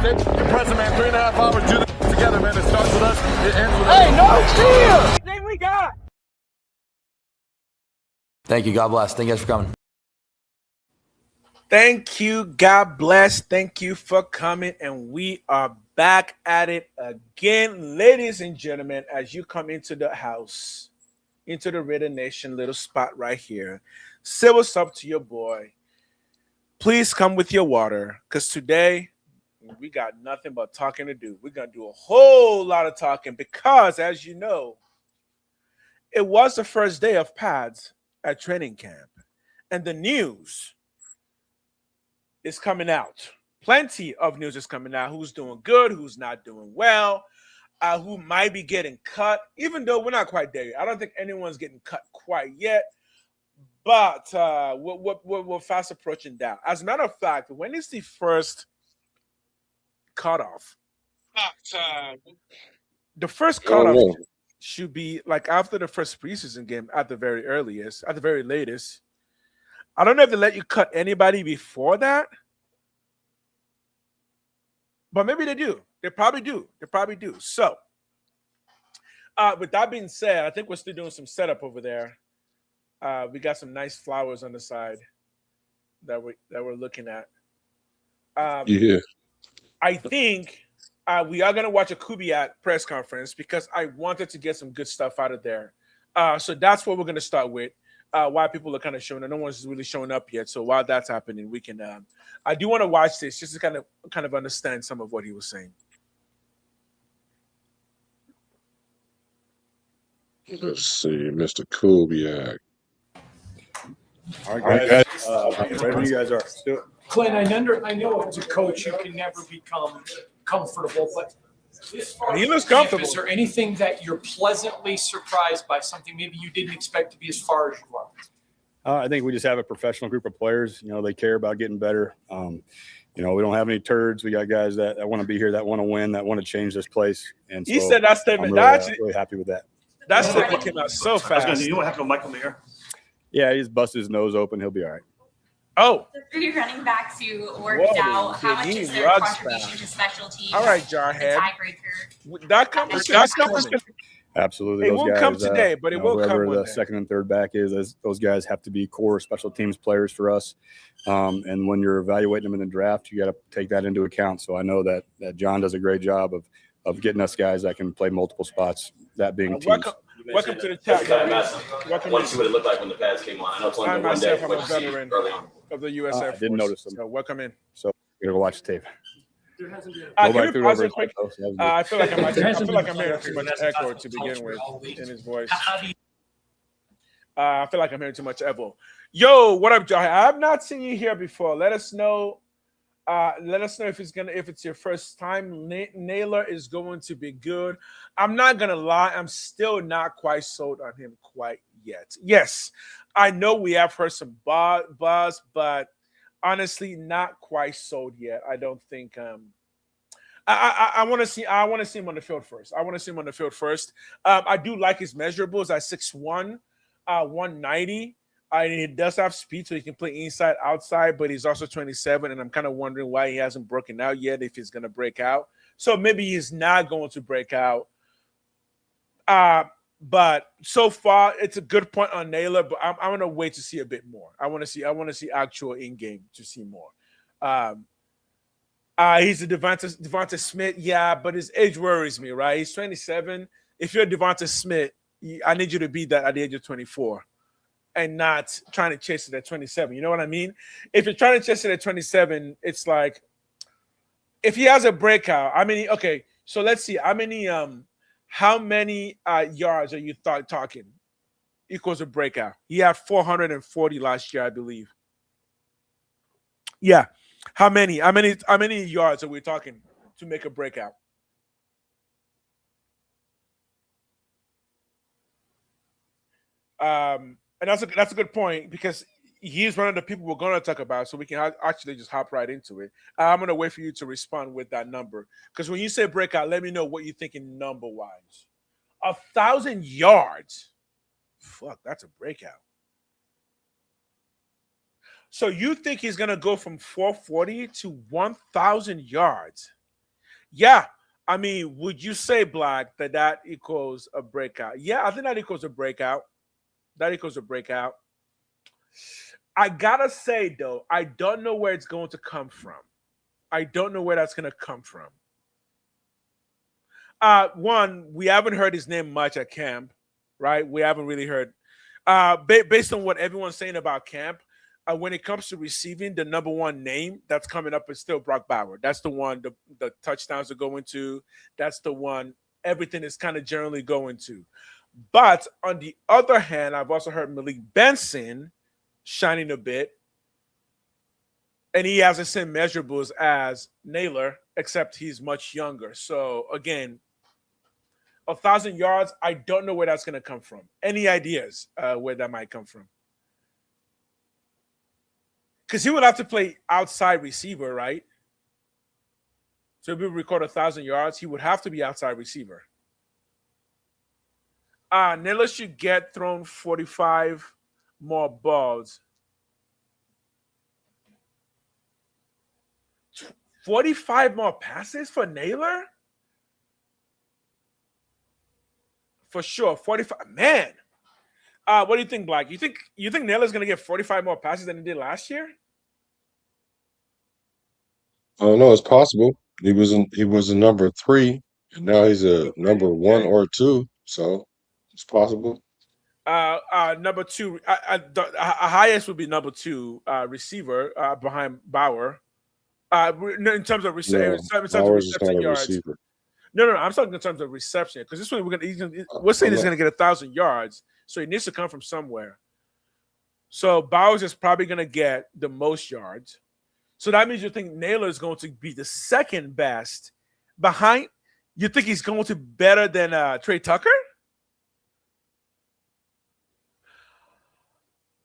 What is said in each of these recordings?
it. The present, man, 3.5 hours, do this together, man. It starts with us, it ends with us. Hey, no cheer! Thing we got. Thank you. God bless. Thank you guys for coming. Thank you. God bless. Thank you for coming. And we are back at it again. Ladies and gentlemen, as you come into the house, into the Raider Nation little spot right here, say what's up to your boy. Please come with your water, because today we got nothing but talking to do. We're going to do a whole lot of talking because, as you know, it was the first day of pads at training camp. And the news is coming out. Plenty of news is coming out. Who's doing good, who's not doing well, who might be getting cut, even though we're not quite there yet. I don't think anyone's getting cut quite yet, but we're fast approaching that. As a matter of fact, when is the first cutoff? The first cutoff should be like after the first preseason game at the very earliest, at the very latest. I don't know if they let you cut anybody before that, but maybe they do. They probably do. They probably do. So, with that being said, I think we're still doing some setup over there. We got some nice flowers on the side that we're looking at. Yeah. I think we are gonna watch a Kubiak press conference because I wanted to get some good stuff out of there. So that's what we're gonna start with. Why people are kind of showing up. No one's really showing up yet. So while that's happening, we can. I do want to watch this just to kind of understand some of what he was saying. Let's see, Mr. Kubiak. All right, guys. Wherever you guys are. Do it. Clint, I know as a coach you can never become comfortable, but He looks comfortable. Is there anything that you're pleasantly surprised by, something maybe you didn't expect to be as far as you are? I think we just have a professional group of players. You know, they care about getting better. You know, we don't have any turds. We got guys that want to be here, that want to win, that want to change this place. And He so said that statement. I'm really happy with that. That statement came out so fast. You don't have no Michael Mayer. Yeah, he just busted his nose open. He'll be all right. Oh. The 3 running backs who worked out, how much is their contribution to special teams? All right, Jarhead. That conversation is coming. Absolutely. It Those won't guys, come today, but it will come whoever one the day. second and third back is, those guys have to be core special teams players for us. And when you're evaluating them in the draft, you got to take that into account. So I know that John does a great job of getting us guys that can play multiple spots, that being teams. Welcome to the chat. Welcome. I want to see what it looked like when the pads came on. I know it's only been one day. I'm a veteran of the U.S. Air Force. I didn't notice them. So welcome in. So you're gonna watch the tape. I feel like I'm hearing too much echo to begin with in his voice. I feel like I'm hearing too much echo. Yo, what up, Joe? I have not seen you here before. Let us know. If it's your first time. Naylor is going to be good. I'm not gonna lie, I'm still not quite sold on him quite yet. Yes, I know we have heard some buzz, but honestly, not quite sold yet. I don't think. I want to see him on the field first. I do like his measurables at 6'1", 190. He does have speed, so he can play inside, outside, but he's also 27, and I'm kind of wondering why he hasn't broken out yet, if he's going to break out. So maybe he's not going to break out. But so far, it's a good point on Naylor, but I'm going to wait to see a bit more. I want to see actual in-game to see more. He's a Devonta Smith, yeah, but his age worries me, right? He's 27. If you're Devonta Smith, I need you to be that at the age of 24. And not trying to chase it at 27. You know what I mean? If you're trying to chase it at 27, it's like if he has a breakout. So let's see. How many yards are you talking equals a breakout? He had 440 last year, I believe. Yeah. How many yards are we talking to make a breakout? And that's a good point, because he's one of the people we're going to talk about, so we can actually just hop right into it. I'm going to wait for you to respond with that number, because when you say breakout, let me know what you're thinking number-wise. 1,000 yards. Fuck, that's a breakout. So you think he's going to go from 440 to 1,000 yards? Yeah. I mean, would you say, Black, that equals a breakout? Yeah, I think that equals a breakout. That equals a breakout. I gotta say though, I don't know where it's going to come from. I don't know where that's going to come from. One, we haven't heard his name much at camp, right? We haven't really heard. Based on what everyone's saying about camp, when it comes to receiving, the number one name that's coming up is still Brock Bauer. That's the one the touchdowns are going to. That's the one everything is kind of generally going to. But on the other hand, I've also heard Malik Benson shining a bit. And he has the same measurables as Naylor, except he's much younger. So again, 1,000 yards, I don't know where that's going to come from. Any ideas where that might come from? Because he would have to play outside receiver, right? So if we record 1,000 yards, he would have to be outside receiver. Naylor should get thrown 45 more balls. 45 more passes for Naylor? For sure. 45. Man. What do you think, Black? You think Naylor's gonna get 45 more passes than he did last year? I don't know. It's possible. He was a number 3, and now he's a number 1 or 2. So it's possible. Number 2. The highest would be number 2 receiver behind Bauer. In terms of reception yards. Receiver. No, I'm talking in terms of reception because this one we're saying he's gonna get 1,000 yards, so he needs to come from somewhere. So Bowers is probably gonna get the most yards. So that means you think Naylor is going to be the second best behind. You think he's going to be better than Trey Tucker?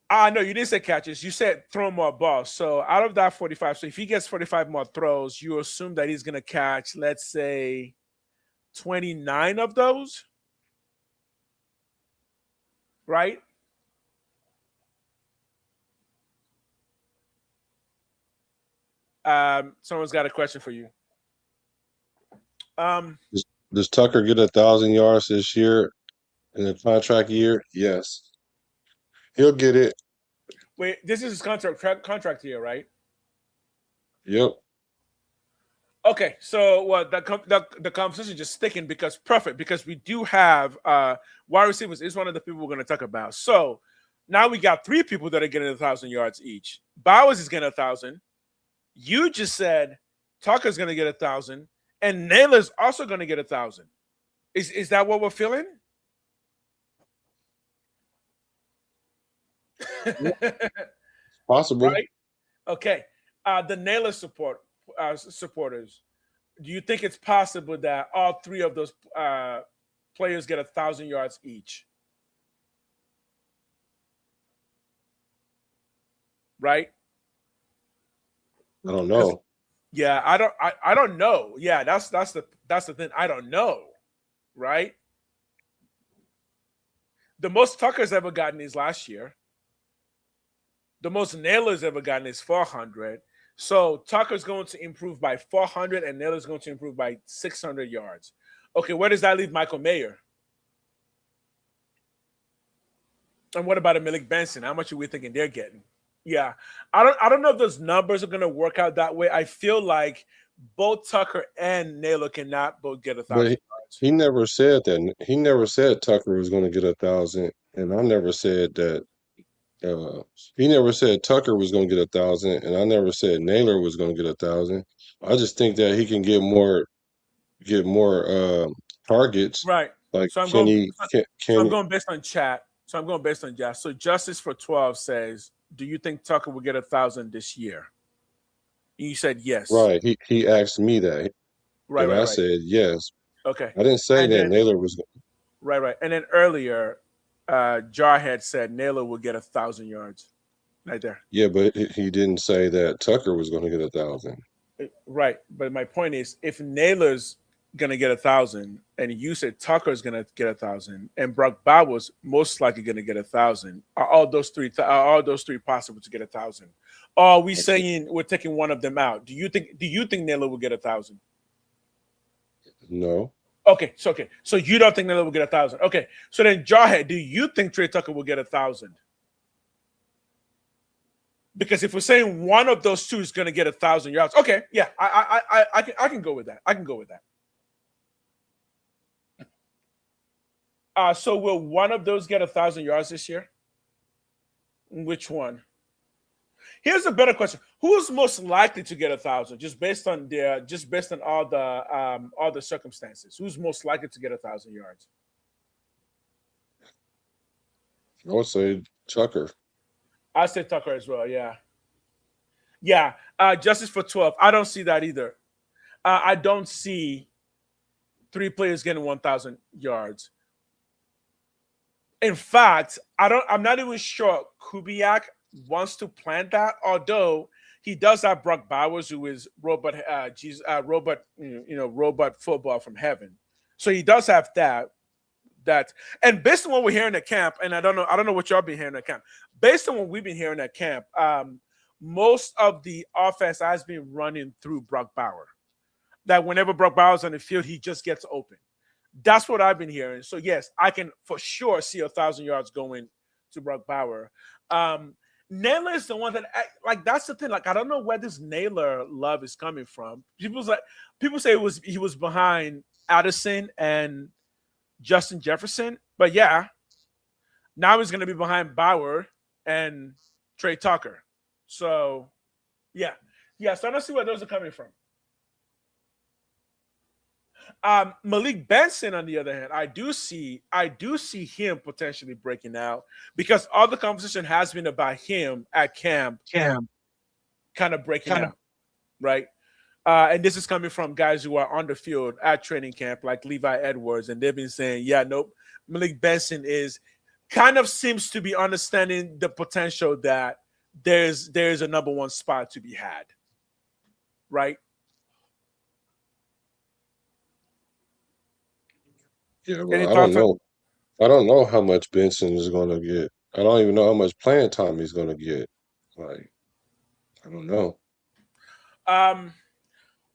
No, you didn't say catches. You said throw more balls. So out of that 45, so if he gets 45 more throws, you assume that he's going to catch, let's say, 29 of those, right? Someone's got a question for you. Does Tucker get 1,000 yards this year in the contract year? Yes, he'll get it. Wait, this is his contract year, right? Yep. Okay, so the conversation just sticking because we do have wide receivers is one of the people we're going to talk about. So now we got 3 people that are getting 1,000 yards each. Bowers is getting 1,000. You just said Tucker's going to get 1,000, and Naylor's also going to get 1,000. Is that what we're feeling? Possible. Right? Okay. The Naylor supporters, do you think it's possible that all 3 of those players get 1,000 yards each? Right? I don't know. Yeah, I don't know. Yeah, that's the thing. I don't know. Right? The most Tucker's ever gotten is last year. The most Naylor's ever gotten is 400. So Tucker's going to improve by 400 and Naylor's going to improve by 600 yards. Okay, where does that leave Michael Mayer? And what about a Malik Benson? How much are we thinking they're getting? Yeah, I don't know if those numbers are going to work out that way. I feel like both Tucker and Naylor cannot both get 1,000 yards. He never said that. He never said Tucker was going to get 1,000, and I never said that. He never said Tucker was going to get 1,000, and I never said Naylor was going to get 1,000. I just think that he can get more targets. Right. Like so I'm going based on chat. So I'm going based on chat. So Justice for 12 says, "Do you think Tucker will get 1,000 this year?" You said yes. Right. He asked me that. Right. And I said yes. Okay. I didn't say that Naylor was. Right. And then earlier, Jarhead said Naylor will get 1,000 yards. Right there. Yeah, but he didn't say that Tucker was going to get 1,000. Right. But my point is, if Naylor's going to get 1,000, and you said Tucker's going to get 1,000, and Brock Bowers most likely going to get 1,000, are all those three possible to get 1,000? Or are we saying we're taking one of them out? Do you think Naylor will get 1,000? No. Okay. So you don't think Naylor will get 1,000? Okay. So then, Jarhead, do you think Trey Tucker will get 1,000? Because if we're saying one of those two is going to get 1,000 yards, okay, yeah, I can go with that. I can go with that. So will one of those get 1,000 yards this year? Which one? Here's a better question: who's most likely to get 1,000? Just based on all the circumstances, who's most likely to get 1,000 yards? I would say Tucker. I say Tucker as well. Yeah. Justice for 12. I don't see that either. I don't see 3 players getting 1,000 yards. In fact, I'm not even sure Kubiak wants to plan that, although he does have Brock Bowers, who is robot football from heaven. So he does have that. And based on what we're hearing at camp, and I don't know what y'all been hearing at camp. Based on what we've been hearing at camp, most of the offense has been running through Brock Bowers. That whenever Brock Bowers on the field, he just gets open. That's what I've been hearing. So yes, I can for sure see 1,000 yards going to Brock Bowers. Naylor is the one that that's the thing. Like, I don't know where this Naylor love is coming from. People say he was behind Addison and Justin Jefferson, but yeah, now he's going to be behind Bauer and Trey Tucker. So yeah. So I don't see where those are coming from. Malik Benson, on the other hand, I do see him potentially breaking out because all the conversation has been about him at camp kind of breaking out, right? And this is coming from guys who are on the field at training camp, like Levi Edwards, and they've been saying, yeah, nope, Malik Benson seems to be understanding the potential that there's a number one spot to be had, right? Yeah, well, I don't know how much Benson is going to get. I don't even know how much playing time he's going to get. Like, I don't know.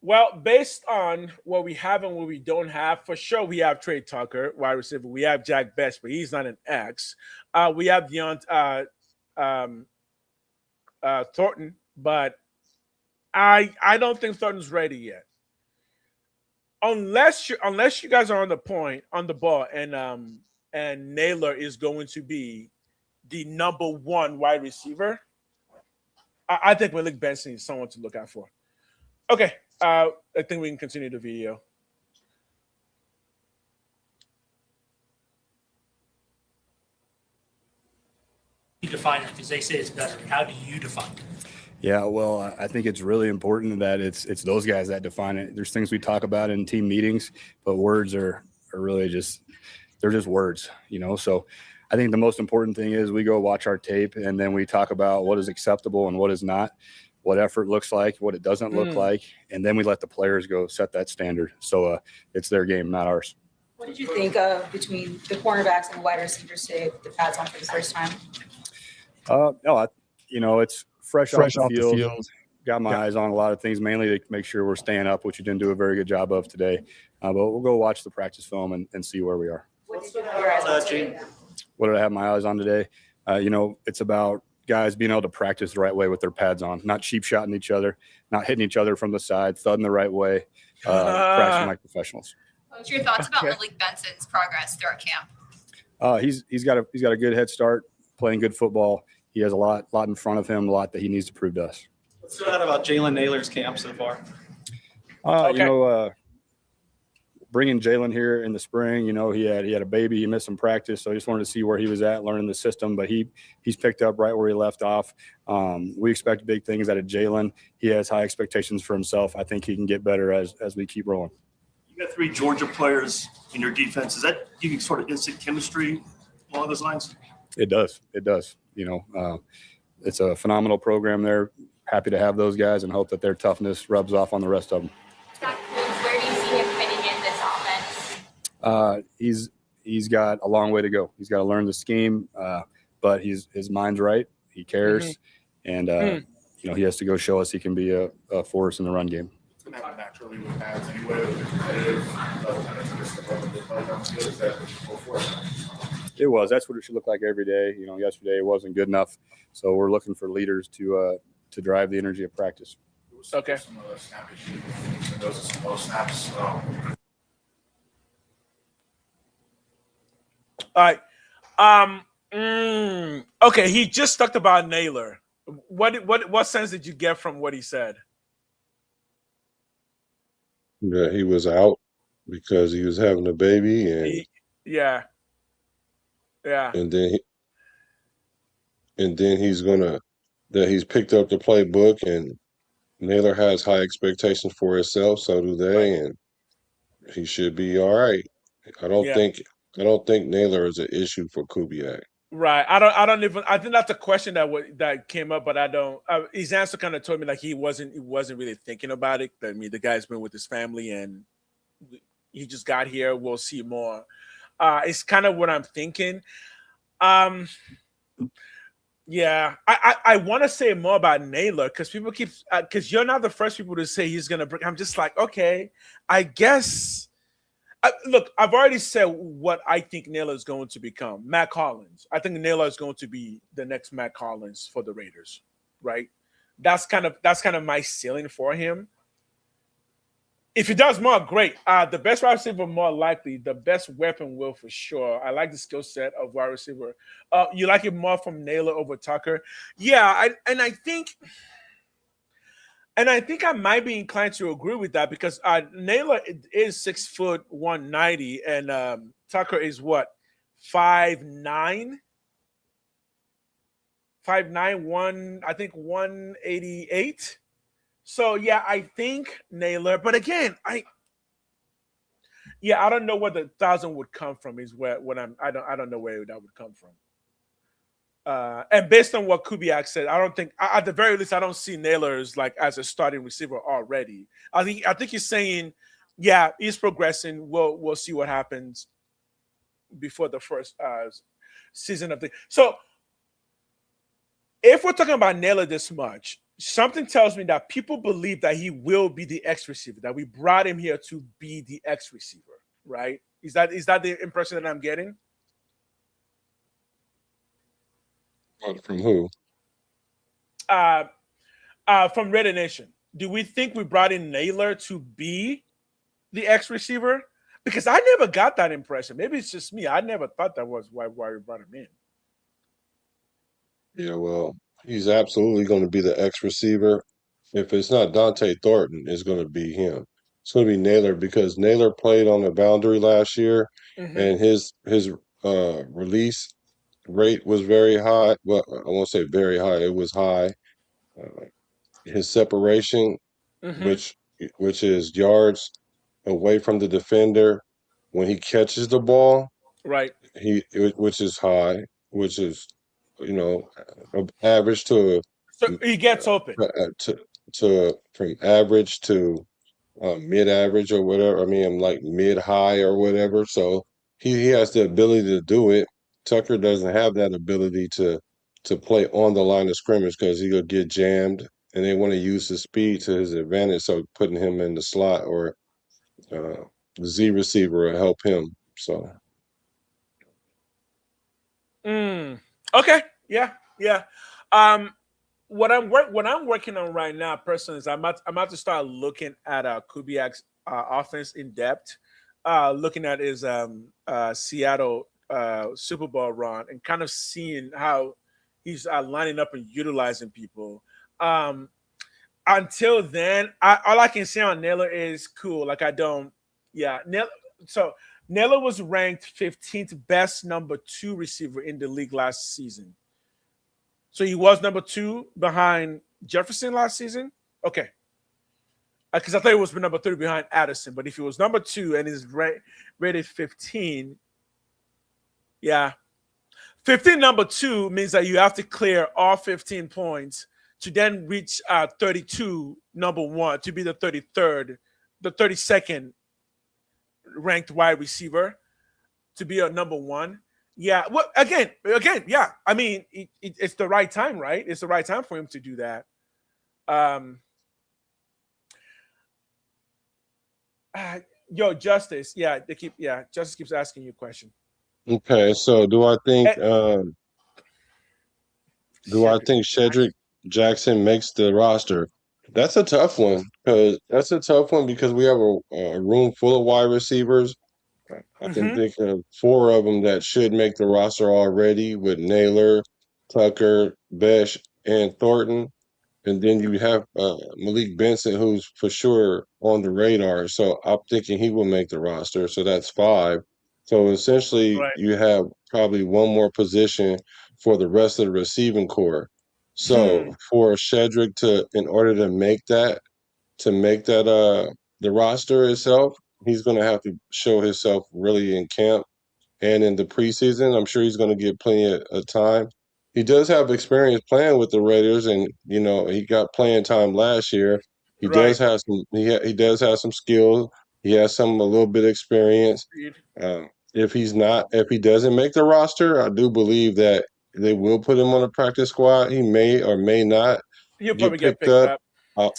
Well, based on what we have and what we don't have, for sure we have Trey Tucker, wide receiver. We have Jack Best, but he's not an X. We have Thornton, but I don't think Thornton's ready yet. Unless you guys are on the ball, and Naylor is going to be the number one wide receiver, I think Malik Benson is someone to look out for. Okay, I think we can continue the video. You define it because they say it's better. How do you define it? Yeah, well, I think it's really important that it's those guys that define it. There's things we talk about in team meetings, but words are really they're just words, So I think the most important thing is we go watch our tape and then we talk about what is acceptable and what is not, what effort looks like, what it doesn't look like, and then we let the players go set that standard. So it's their game, not ours. What did you think of between the cornerbacks and the wide receivers today with the pads on for the first time? It's fresh off the field. Got my eyes on a lot of things, mainly to make sure we're staying up, which you didn't do a very good job of today. But we'll go watch the practice film and see where we are. What did you have your eyes on today? What did I have my eyes on today? It's about guys being able to practice the right way with their pads on, not cheap shotting each other, not hitting each other from the side, thudding the right way, practicing like professionals. What's your thoughts about Malik Benson's progress throughout camp? He's got a good head start, playing good football. He has a lot in front of him, a lot that he needs to prove to us. What's that about Jalen Naylor's camp so far? Bringing Jalen here in the spring, he had a baby, he missed some practice, so I just wanted to see where he was at, learning the system. But he's picked up right where he left off. We expect big things out of Jalen. He has high expectations for himself. I think he can get better as we keep rolling. You got 3 Georgia players in your defense. Is that giving sort of instant chemistry along those lines? It does. It's a phenomenal program there. Happy to have those guys and hope that their toughness rubs off on the rest of them. Where do you see him fitting in this offense? He's got a long way to go. He's got to learn the scheme, but his mind's right. He cares, and he has to go show us he can be a force in the run game. happen naturally with pads anyway, with the competitive level kind of just the level they play on the field. Is that before? It was. That's what it should look like every day. You know, yesterday it wasn't good enough, so we're looking for leaders to drive the energy of practice. Okay. Some of the snap issues. Those are some low snaps. All right. Okay, he just talked about Naylor. What sense did you get from what he said? Yeah, he was out because he was having a baby, and Yeah. and then he's gonna that he's picked up the playbook, and Naylor has high expectations for himself, so do Right. they, and he should be all right. I don't Yeah. think I don't think Naylor is an issue for Kubiak. Right. I don't even. I think that's a question that came up, but I don't. His answer kind of told me like he wasn't really thinking about it. I mean, the guy's been with his family and he just got here. We'll see more. It's kind of what I'm thinking. Yeah, I want to say more about Naylor because people keep because you're not the first people to say he's gonna break. I'm just like, okay, I guess. Look, I've already said what I think Naylor is going to become. Matt Collins. I think Naylor is going to be the next Matt Collins for the Raiders, right? That's kind of my ceiling for him. If he does more, great. The best wide receiver, more likely. The best weapon will for sure. I like the skill set of wide receiver. You like it more from Naylor over Tucker? Yeah, I think I might be inclined to agree with that because Naylor is 6 foot 190 and Tucker is what 5'9", 5'9", I think 188. So yeah, I think Naylor, but again, I don't know where the 1,000 would come from. Is what I don't know where that would come from. And based on what Kubiak said, I don't think, at the very least, I don't see Naylor as a starting receiver already. I think he's saying, yeah, he's progressing. We'll see what happens before the first season of the. So, if we're talking about Naylor this much, something tells me that people believe that he will be the X receiver. That we brought him here to be the X receiver, right? Is that the impression that I'm getting? From who? From Raider Nation. Do we think we brought in Naylor to be the X receiver? Because I never got that impression. Maybe it's just me. I never thought that was why we brought him in. Yeah, well, he's absolutely going to be the X receiver. If it's not Dante Thornton, it's going to be him. It's going to be Naylor because Naylor played on the boundary last year, and his release rate was very high. Well, I won't say very high. It was high. His separation, which is yards away from the defender when he catches the ball, right? Which is high, which is average to So he gets open from average to mid-average or whatever. I mean, like mid-high or whatever. So he has the ability to do it. Tucker doesn't have that ability to play on the line of scrimmage because he'll get jammed, and they want to use his speed to his advantage. So putting him in the slot or Z receiver will help him. So. Okay. Yeah. What I'm working on right now, personally, is I'm about to start looking at Kubiak's offense in depth, looking at his Seattle Super Bowl run and kind of seeing how he's lining up and utilizing people. Until then, all I can say on Naylor is cool. Like Naylor was ranked 15th best number 2 receiver in the league last season. So he was number 2 behind Jefferson last season? Okay. Because I thought it was number 3 behind Addison. But if he was number 2 and is rated 15, yeah. 15 number 2 means that you have to clear all 15 points to then reach 32 number 1 to be the 32nd ranked wide receiver to be a number 1. Yeah. Well, again, yeah. I mean, it's the right time, right? It's the right time for him to do that. Yo, Justice. Yeah, Justice keeps asking you a question. Okay, so do I think Jackson. Jackson makes the roster? That's a tough one because we have a room full of wide receivers. I can Mm-hmm. think of four of them that should make the roster already with Naylor, Tucker, Besh, and Thornton. And then you have Malik Benson, who's for sure on the radar. So I'm thinking he will make the roster. So that's five. So essentially, Right. you have probably one more position for the rest of the receiving core. Hmm. So for Shedrick in order to make that the roster itself, he's going to have to show himself really in camp and in the preseason. I'm sure he's going to get plenty of time. He does have experience playing with the Raiders, and he got playing time last year. He Right. does have some. He does have some skill. He has a little bit of experience. If he doesn't make the roster, I do believe that they will put him on the practice squad. He may or may not He'll get probably get picked picked up. up.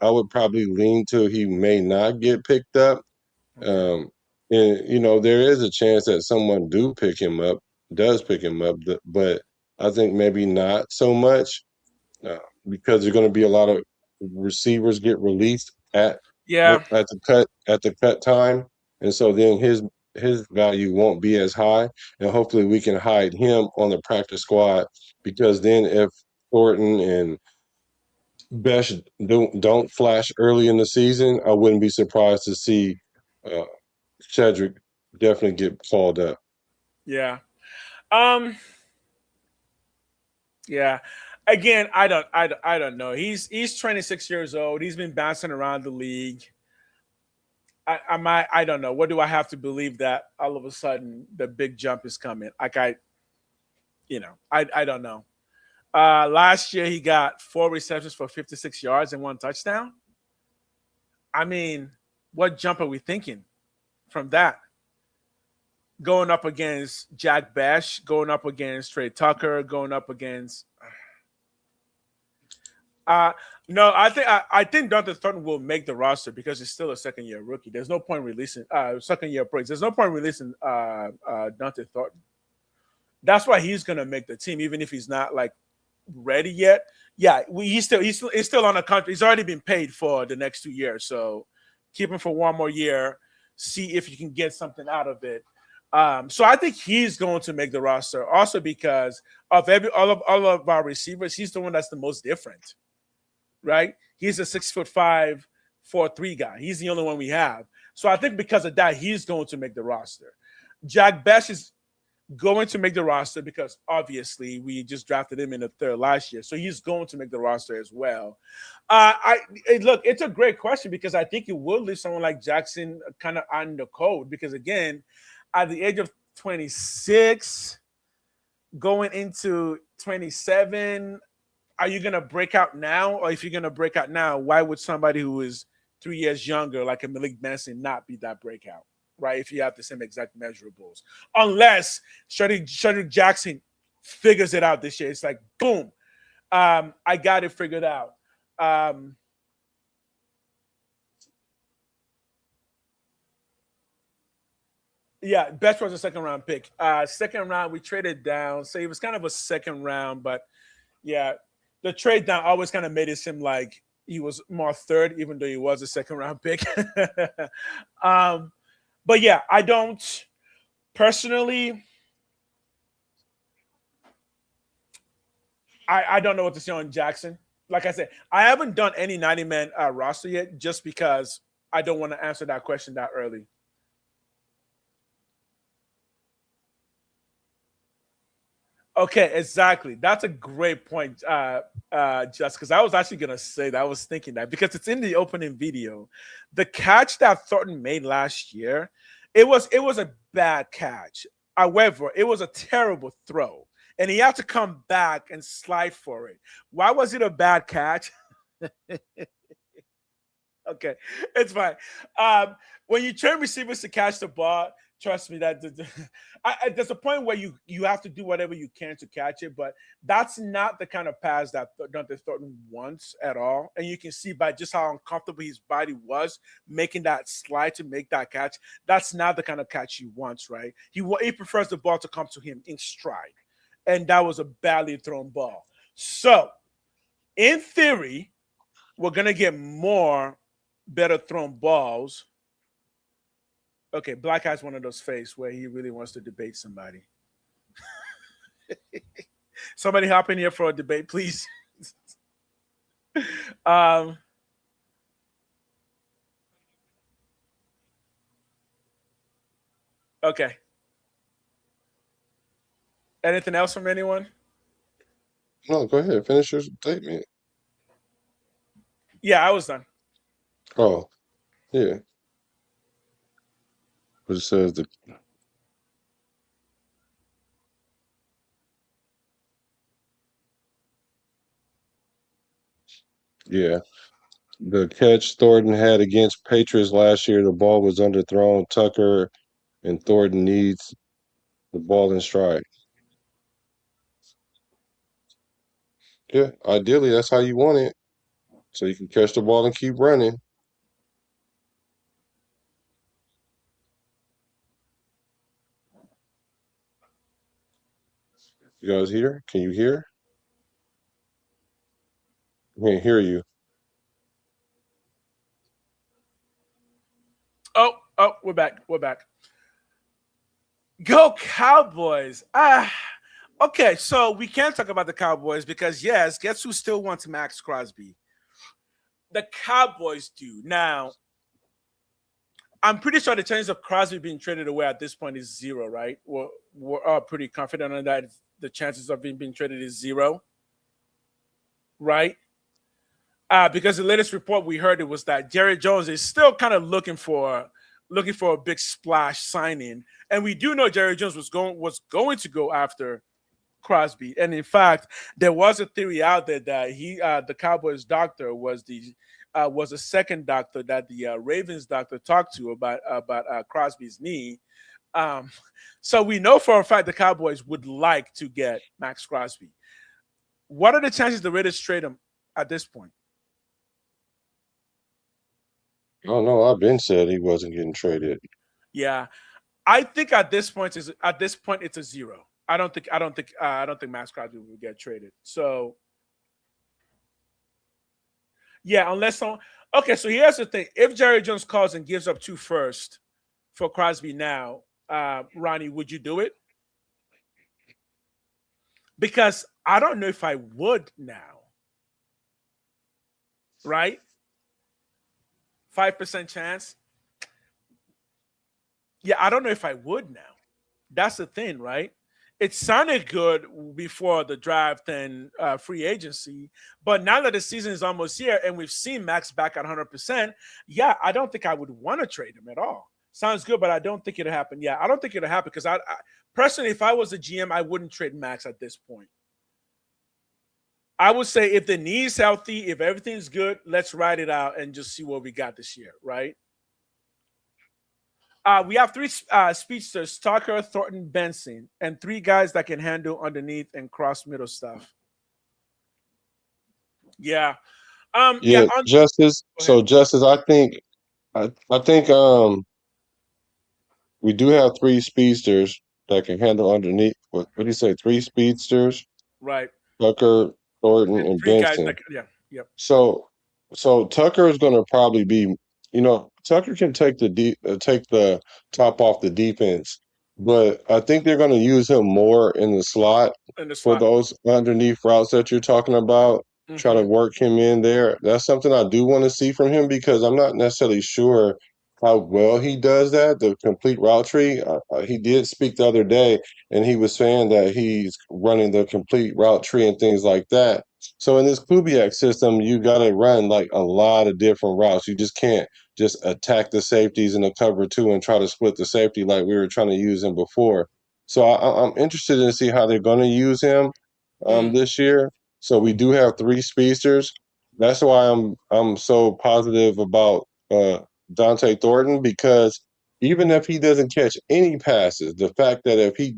I would probably lean to he may not get picked up. Okay. Um, and there is a chance that someone does pick him up, but I think maybe not so much uh, because there's going to be a lot of receivers get released Yeah. at the cut time, and so then his value won't be as high, and hopefully we can hide him on the practice squad because then if Thornton and Besh don't flash early in the season, I wouldn't be surprised to see uh, Shedrick definitely get called up. Yeah. Um. Yeah. Again, I don't know. He's 26 years old. He's been bouncing around the league. I don't know. What do I have to believe that all of a sudden the big jump is coming? Like I don't know. Last year he got 4 receptions for 56 yards and 1 touchdown. I mean, what jump are we thinking from that? Going up against Jack Bash, going up against Trey Tucker, going up against. No, I think Dante Thornton will make the roster because he's still a second-year rookie. There's no point releasing second-year breaks. There's no point releasing Dante Thornton. That's why he's gonna make the team, even if he's not like ready yet. Yeah, he's still on a contract. He's already been paid for the next 2 years, so keep him for one more year. See if you can get something out of it. So I think he's going to make the roster, also because of all of our receivers. He's the one that's the most different, right? He's a 6'5", 4'3" guy. He's the only one we have. So I think because of that, he's going to make the roster. Jack Best is going to make the roster because obviously we just drafted him in the third last year, so he's going to make the roster as well. Look, it's a great question because I think it will leave someone like Jackson kind of on the code because again, at the age of 26, going into 27, are you going to break out now? Or if you're going to break out now, why would somebody who is 3 years younger, like a Malik Benson, not be that breakout, right? If you have the same exact measurables. Unless Shedrick Jackson figures it out this year. It's like, boom, I got it figured out. Yeah, Best was a second-round pick. Second round, we traded down. So it was kind of a second round, but yeah, the trade down always kind of made it seem like he was more third, even though he was a second-round pick. But yeah, I don't personally. I don't know what to say on Jackson. Like I said, I haven't done any 90-man roster yet, just because I don't want to answer that question that early. Okay, exactly. That's a great point, just because I was actually gonna say that. I was thinking that because it's in the opening video. The catch that Thornton made last year, it was a bad catch. However, it was a terrible throw, and he had to come back and slide for it. Why was it a bad catch? Okay, it's fine. When you train receivers to catch the ball, Trust me, there's a point where you have to do whatever you can to catch it, but that's not the kind of pass that Dante Thornton wants at all. And you can see by just how uncomfortable his body was making that slide to make that catch. That's not the kind of catch he wants, right? He prefers the ball to come to him in stride, and that was a badly thrown ball. So, in theory, we're gonna get more better thrown balls. Okay, Black has one of those faces where he really wants to debate somebody. Somebody hop in here for a debate, please. Okay. Anything else from anyone? No, go ahead. Finish your statement. Yeah, I was done. Oh, yeah. But it says the yeah. The catch Thornton had against Patriots last year, the ball was underthrown. Tucker and Thornton needs the ball in stride. Yeah, ideally that's how you want it. So you can catch the ball and keep running. You guys hear? Can you hear? I can't hear you. Oh, we're back. We're back. Go Cowboys. Okay, so we can't talk about the Cowboys because, yes, guess who still wants Max Crosby? The Cowboys do. Now, I'm pretty sure the chances of Crosby being traded away at this point is zero, right? We're all pretty confident on that. The chances of him being traded is zero, right? Because the latest report we heard it was that Jerry Jones is still kind of looking for a big splash signing, and we do know Jerry Jones was going to go after Crosby, and in fact, there was a theory out there that the Cowboys doctor was a second doctor that the Ravens doctor talked to about Crosby's knee. So we know for a fact the Cowboys would like to get Max Crosby. What are the chances the Raiders trade him at this point? I don't know. I've been said he wasn't getting traded. Yeah, I think at this point it's a zero. I don't think Max Crosby will get traded. So yeah, unless someone. Okay, so here's the thing: if Jerry Jones calls and gives up 2 firsts for Crosby now, Ronnie, would you do it? Because I don't know if I would now. Right? 5% chance. Yeah, I don't know if I would now. That's the thing, right? It sounded good before the draft and free agency, but now that the season is almost here and we've seen Max back at 100%, yeah, I don't think I would want to trade him at all. Sounds good, but I don't think it'll happen. Yeah, I don't think it'll happen because I personally, if I was a GM, I wouldn't trade Max at this point. I would say if the knee's healthy, if everything's good, let's ride it out and just see what we got this year, right? We have 3 speedsters: Tucker, Thornton, Benson, and 3 guys that can handle underneath and cross middle stuff. Yeah. Justice. So Justice, I think we do have 3 speedsters that can handle underneath. What do you say? 3 speedsters? Right. Tucker, Thornton, and 3 guys Benson. yep. So Tucker is going to probably be, Tucker can take the top off the defense, but I think they're going to use him more in the slot for those underneath routes that you're talking about. Mm-hmm. Try to work him in there. That's something I do want to see from him because I'm not necessarily sure how well he does that, the complete route tree. He did speak the other day, and he was saying that he's running the complete route tree and things like that. So in this Kubiak system, you got to run like a lot of different routes. You just can't just attack the safeties in the cover 2 and try to split the safety like we were trying to use him before. So I'm interested in see how they're going to use him this year. So we do have 3 speedsters. That's why I'm so positive about Dante Thornton because even if he doesn't catch any passes, the fact that if he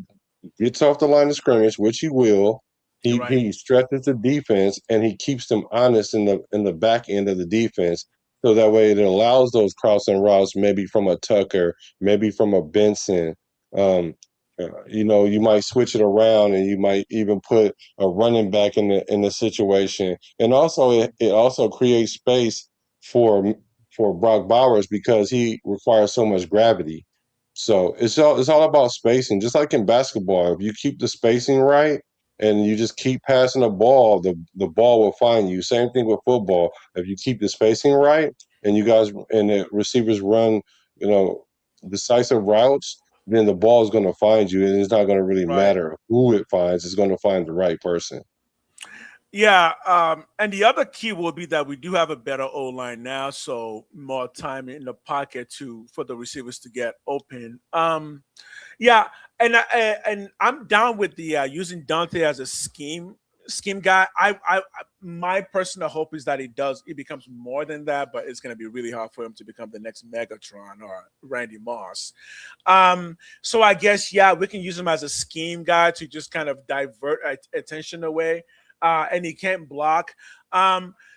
gets off the line of scrimmage, which he will, Right. he stretches the defense and he keeps them honest in the back end of the defense. So that way it allows those crossing routes, maybe from a Tucker, maybe from a Benson. You know, you might switch it around and you might even put a running back in the situation. And also it also creates space for Brock Bowers because he requires so much gravity. So it's all about spacing. Just like in basketball, if you keep the spacing right and you just keep passing the ball will find you. Same thing with football. If you keep the spacing right and you guys and the receivers run, you know, decisive routes, then the ball is going to find you, and it's not going to really Right. matter who it finds. It's going to find the right person. Yeah, and the other key will be that we do have a better O line now, so more time in the pocket for the receivers to get open. Yeah, and I'm down with the using Dante as a scheme guy. My personal hope is that he becomes more than that, but it's going to be really hard for him to become the next Megatron or Randy Moss. So I guess we can use him as a scheme guy to just kind of divert attention away. And he can't block.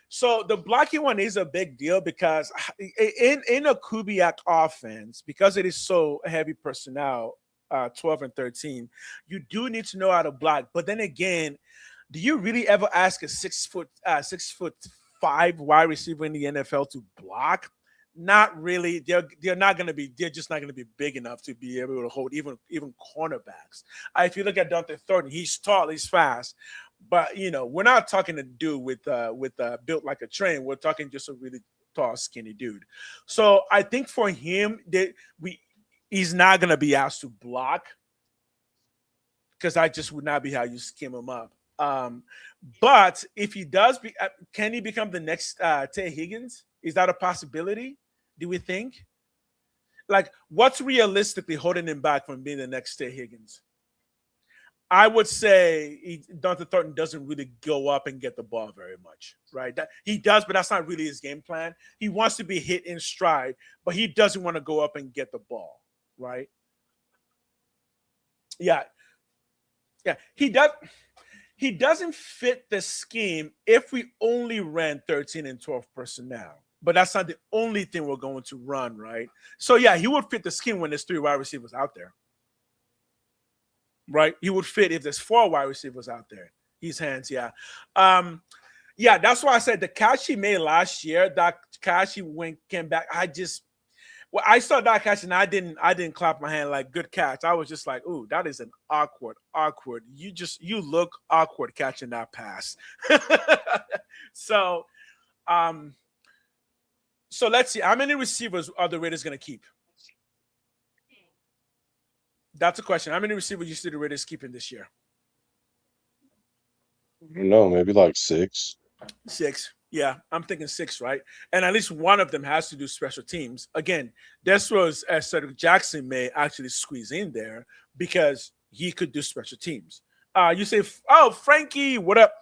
So the blocking one is a big deal because in a Kubiak offense, because it is so heavy personnel, 12 and 13, you do need to know how to block. But then again, do you really ever ask a 6'5" wide receiver in the NFL to block? Not really. They're not going to be. They're just not going to be big enough to be able to hold even cornerbacks. If you look at Dante Thornton, he's tall, he's fast, but we're not talking a dude with built like a train. We're talking just a really tall, skinny dude. So I think for him he's not going to be asked to block because that just would not be how you skim him up. But if he does, can he become the next Tay Higgins? Is that a possibility? Do we think? Like, what's realistically holding him back from being the next Tay Higgins? I would say Dante Thornton doesn't really go up and get the ball very much, right? He does, but that's not really his game plan. He wants to be hit in stride, but he doesn't want to go up and get the ball, right? Yeah. He does. He doesn't fit the scheme if we only ran 13 and 12 personnel. But that's not the only thing we're going to run, right? So, he would fit the scheme when there's 3 wide receivers out there. Right? He would fit if there's 4 wide receivers out there. His hands, that's why I said the catch he made last year, that catch he came back. I saw that catch and I didn't clap my hand like good catch. I was just like, ooh, that is an awkward. You look awkward catching that pass. So let's see. How many receivers are the Raiders going to keep? That's a question. How many receivers you see the Raiders keeping this year? No, maybe like 6. 6. Yeah, I'm thinking 6, right? And at least one of them has to do special teams. Again, this was Cedric Jackson may actually squeeze in there because he could do special teams. You say, oh, Frankie, what up?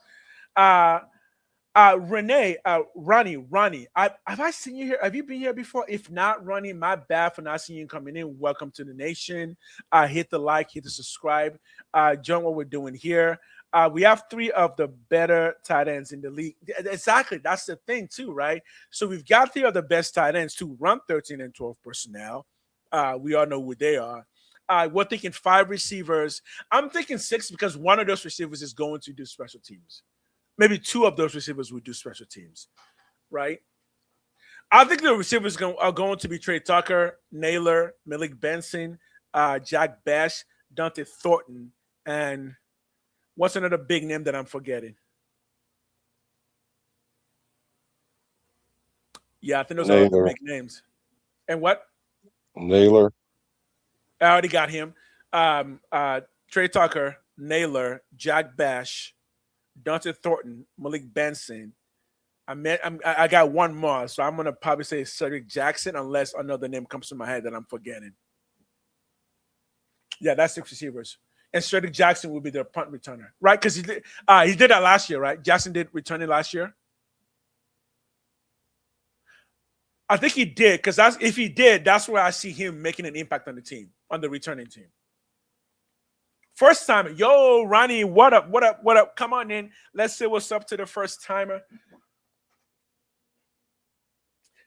Renee, Ronnie, have I seen you here? Have you been here before? If not, Ronnie, my bad for not seeing you coming in. Welcome to the nation. Hit the like, hit the subscribe. Join what we're doing here. We have 3 of the better tight ends in the league. Exactly. That's the thing too, right? So we've got 3 of the best tight ends to run 13 and 12 personnel. We all know who they are. We're thinking 5 receivers. I'm thinking 6 because one of those receivers is going to do special teams. Maybe 2 of those receivers would do special teams, right? I think the receivers are going to be Trey Tucker, Naylor, Malik Benson, Jack Bash, Dante Thornton, and what's another big name that I'm forgetting? Yeah, I think those are the big names. And what? Naylor. I already got him. Trey Tucker, Naylor, Jack Bash, Dante Thornton, Malik Benson. I got one more, so I'm gonna probably say Cedric Jackson, unless another name comes to my head that I'm forgetting. Yeah, that's 6 receivers, and Cedric Jackson will be their punt returner, right? Because he did that last year, right? Jackson did return it last year. I think he did, because if he did, that's where I see him making an impact on the team, on the returning team. First timer, yo, Ronnie, what up? What up? What up? Come on in. Let's say what's up to the first timer.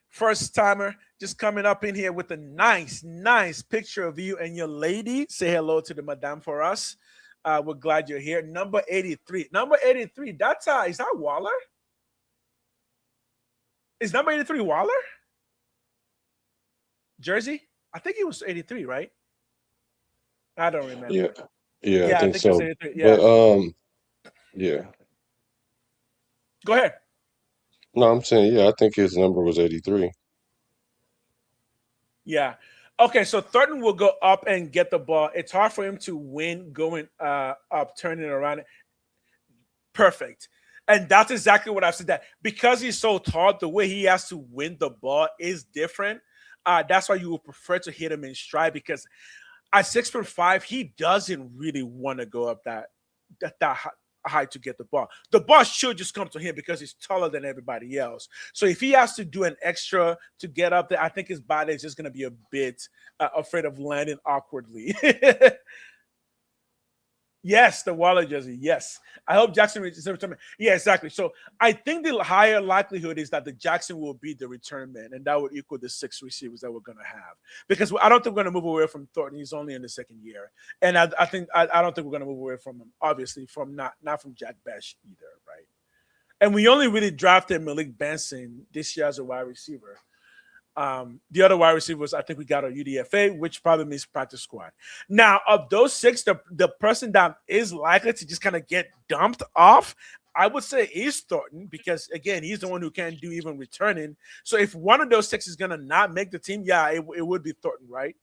First timer just coming up in here with a nice picture of you and your lady. Say hello to the madame for us. We're glad you're here. Number 83. Number 83. That's is that Waller? Is number 83 Waller? Jersey? I think he was 83, right? I don't remember. Yeah, I think so. Yeah. But yeah. Go ahead. No, I'm saying, yeah, I think his number was 83. Yeah. Okay, so Thornton will go up and get the ball. It's hard for him to win going up, turning around. Perfect. And that's exactly what I've said, that because he's so tall, the way he has to win the ball is different. That's why you would prefer to hit him in stride, because at 6'5", he doesn't really want to go up that high to get the ball. The ball should just come to him because he's taller than everybody else. So if he has to do an extra to get up there, I think his body is just going to be a bit afraid of landing awkwardly. Yes, the Waller jersey. Yes. I hope Jackson reaches the return man. Yeah, exactly. So I think the higher likelihood is that the Jackson will be the return man, and that would equal the 6 receivers that we're going to have. Because I don't think we're going to move away from Thornton. He's only in the second year. And I don't think we're going to move away from him, obviously, from not from Jack Besh either, right? And we only really drafted Malik Benson this year as a wide receiver. The other wide receivers, I think we got our UDFA, which probably means practice squad. Now, of those 6, the person that is likely to just kind of get dumped off, I would say is Thornton, because, again, he's the one who can't do even returning. So if one of those 6 is going to not make the team, yeah, it would be Thornton, right?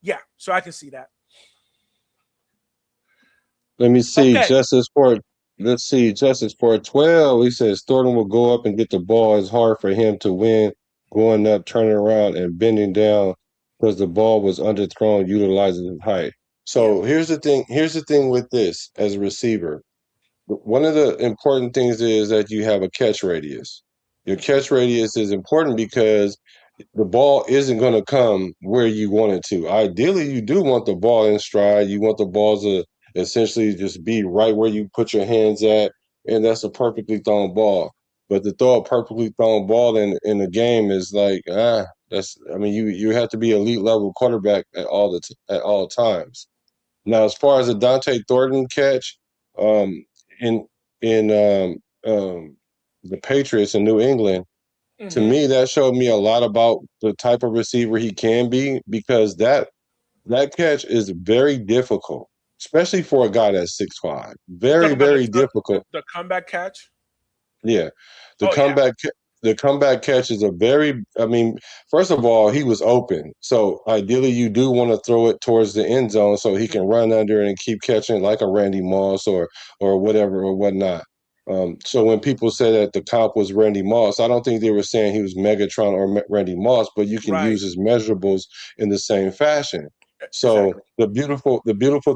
Yeah, so I can see that. Let me see. Okay. Let's see. Justice for 12. He says Thornton will go up and get the ball. It's hard for him to win going up, turning around, and bending down because the ball was underthrown, utilizing his height. So here's the thing. Here's the thing with this as a receiver. One of the important things is that you have a catch radius. Your catch radius is important because the ball isn't going to come where you want it to. Ideally, you do want the ball in stride. You want the balls to essentially just be right where you put your hands at, and that's a perfectly thrown ball. But to throw a perfectly thrown ball in the game is like, you have to be elite level quarterback at all times. Now, as far as the Dante Thornton catch, in the Patriots in New England, to me, that showed me a lot about the type of receiver he can be, because that catch is very difficult, especially for a guy that's 6'5". Very, very difficult. The comeback catch? Yeah. The comeback catch is first of all, he was open. So ideally you do want to throw it towards the end zone so he can run under and keep catching like a Randy Moss or whatever or whatnot. So when people say that the comp was Randy Moss, I don't think they were saying he was Megatron or Randy Moss, but you can use his measurables in the same fashion. So the beautiful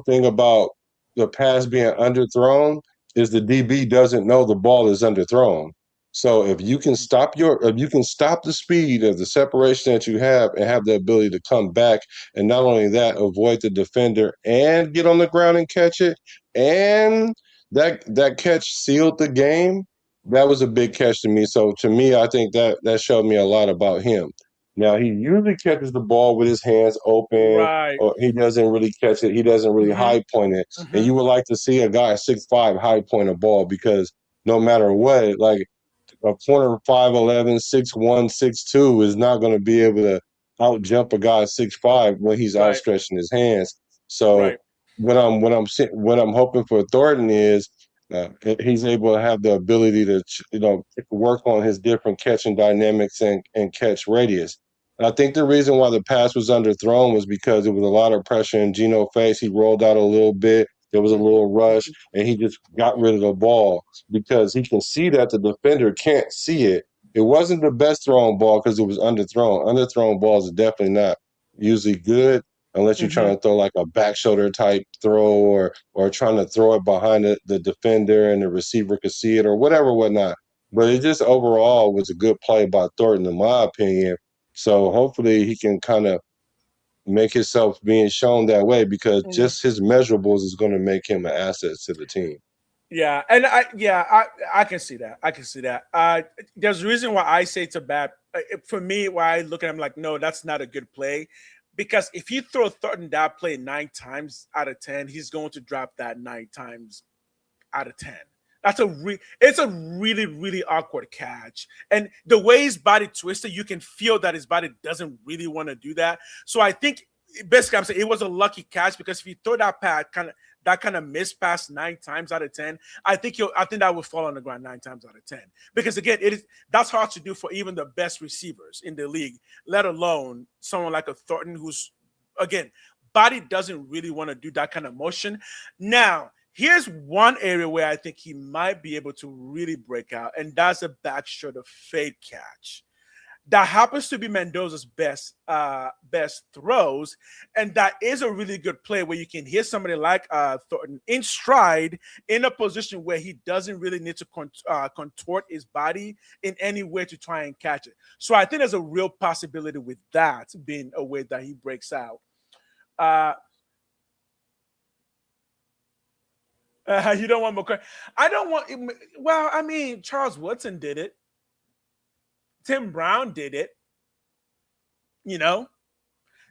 thing about the pass being underthrown is the DB doesn't know the ball is underthrown. So if you can stop the speed of the separation that you have and have the ability to come back, and not only that, avoid the defender and get on the ground and catch it, and that catch sealed the game. That was a big catch to me. So to me, I think that showed me a lot about him. Now, he usually catches the ball with his hands open, or he doesn't really catch it. He doesn't really high point it. And you would like to see a guy 6'5" high point a ball, because no matter what, like a corner 5'11", 6'1", 6'2" is not going to be able to out jump a guy 6'5" when he's outstretching his hands. So what I'm hoping for Thornton is he's able to have the ability to work on his different catching dynamics and catch radius. And I think the reason why the pass was underthrown was because it was a lot of pressure in Geno's face. He rolled out a little bit. There was a little rush, and he just got rid of the ball because he can see that the defender can't see it. It wasn't the best thrown ball because it was underthrown. Underthrown balls are definitely not usually good unless you're trying to throw like a back shoulder type throw or trying to throw it behind the defender and the receiver could see it or whatnot. But it just overall was a good play by Thornton, in my opinion. So hopefully he can kind of make himself being shown that way, because just his measurables is going to make him an asset to the team. Yeah, and I can see that. I can see that. There's a reason why I say it's a bad. For me, why I look at him like, no, that's not a good play, because if you throw Thornton that play 9 times out of 10, he's going to drop that 9 times out of 10. It's a really, really awkward catch. And the way his body twisted, you can feel that his body doesn't really want to do that. So I think basically I'm saying it was a lucky catch, because if you throw that kind of missed pass 9 times out of 10, I think that would fall on the ground 9 times out of 10. Because again, that's hard to do for even the best receivers in the league, let alone someone like a Thornton who's, again, body doesn't really want to do that kind of motion. Now, here's one area where I think he might be able to really break out, and that's a back shoulder fade catch. That happens to be Mendoza's best throws, and that is a really good play where you can hit somebody like Thornton in stride, in a position where he doesn't really need to contort his body in any way to try and catch it. So I think there's a real possibility with that being a way that he breaks out. You don't want McCoy. I don't want. Well, I mean, Charles Woodson did it. Tim Brown did it.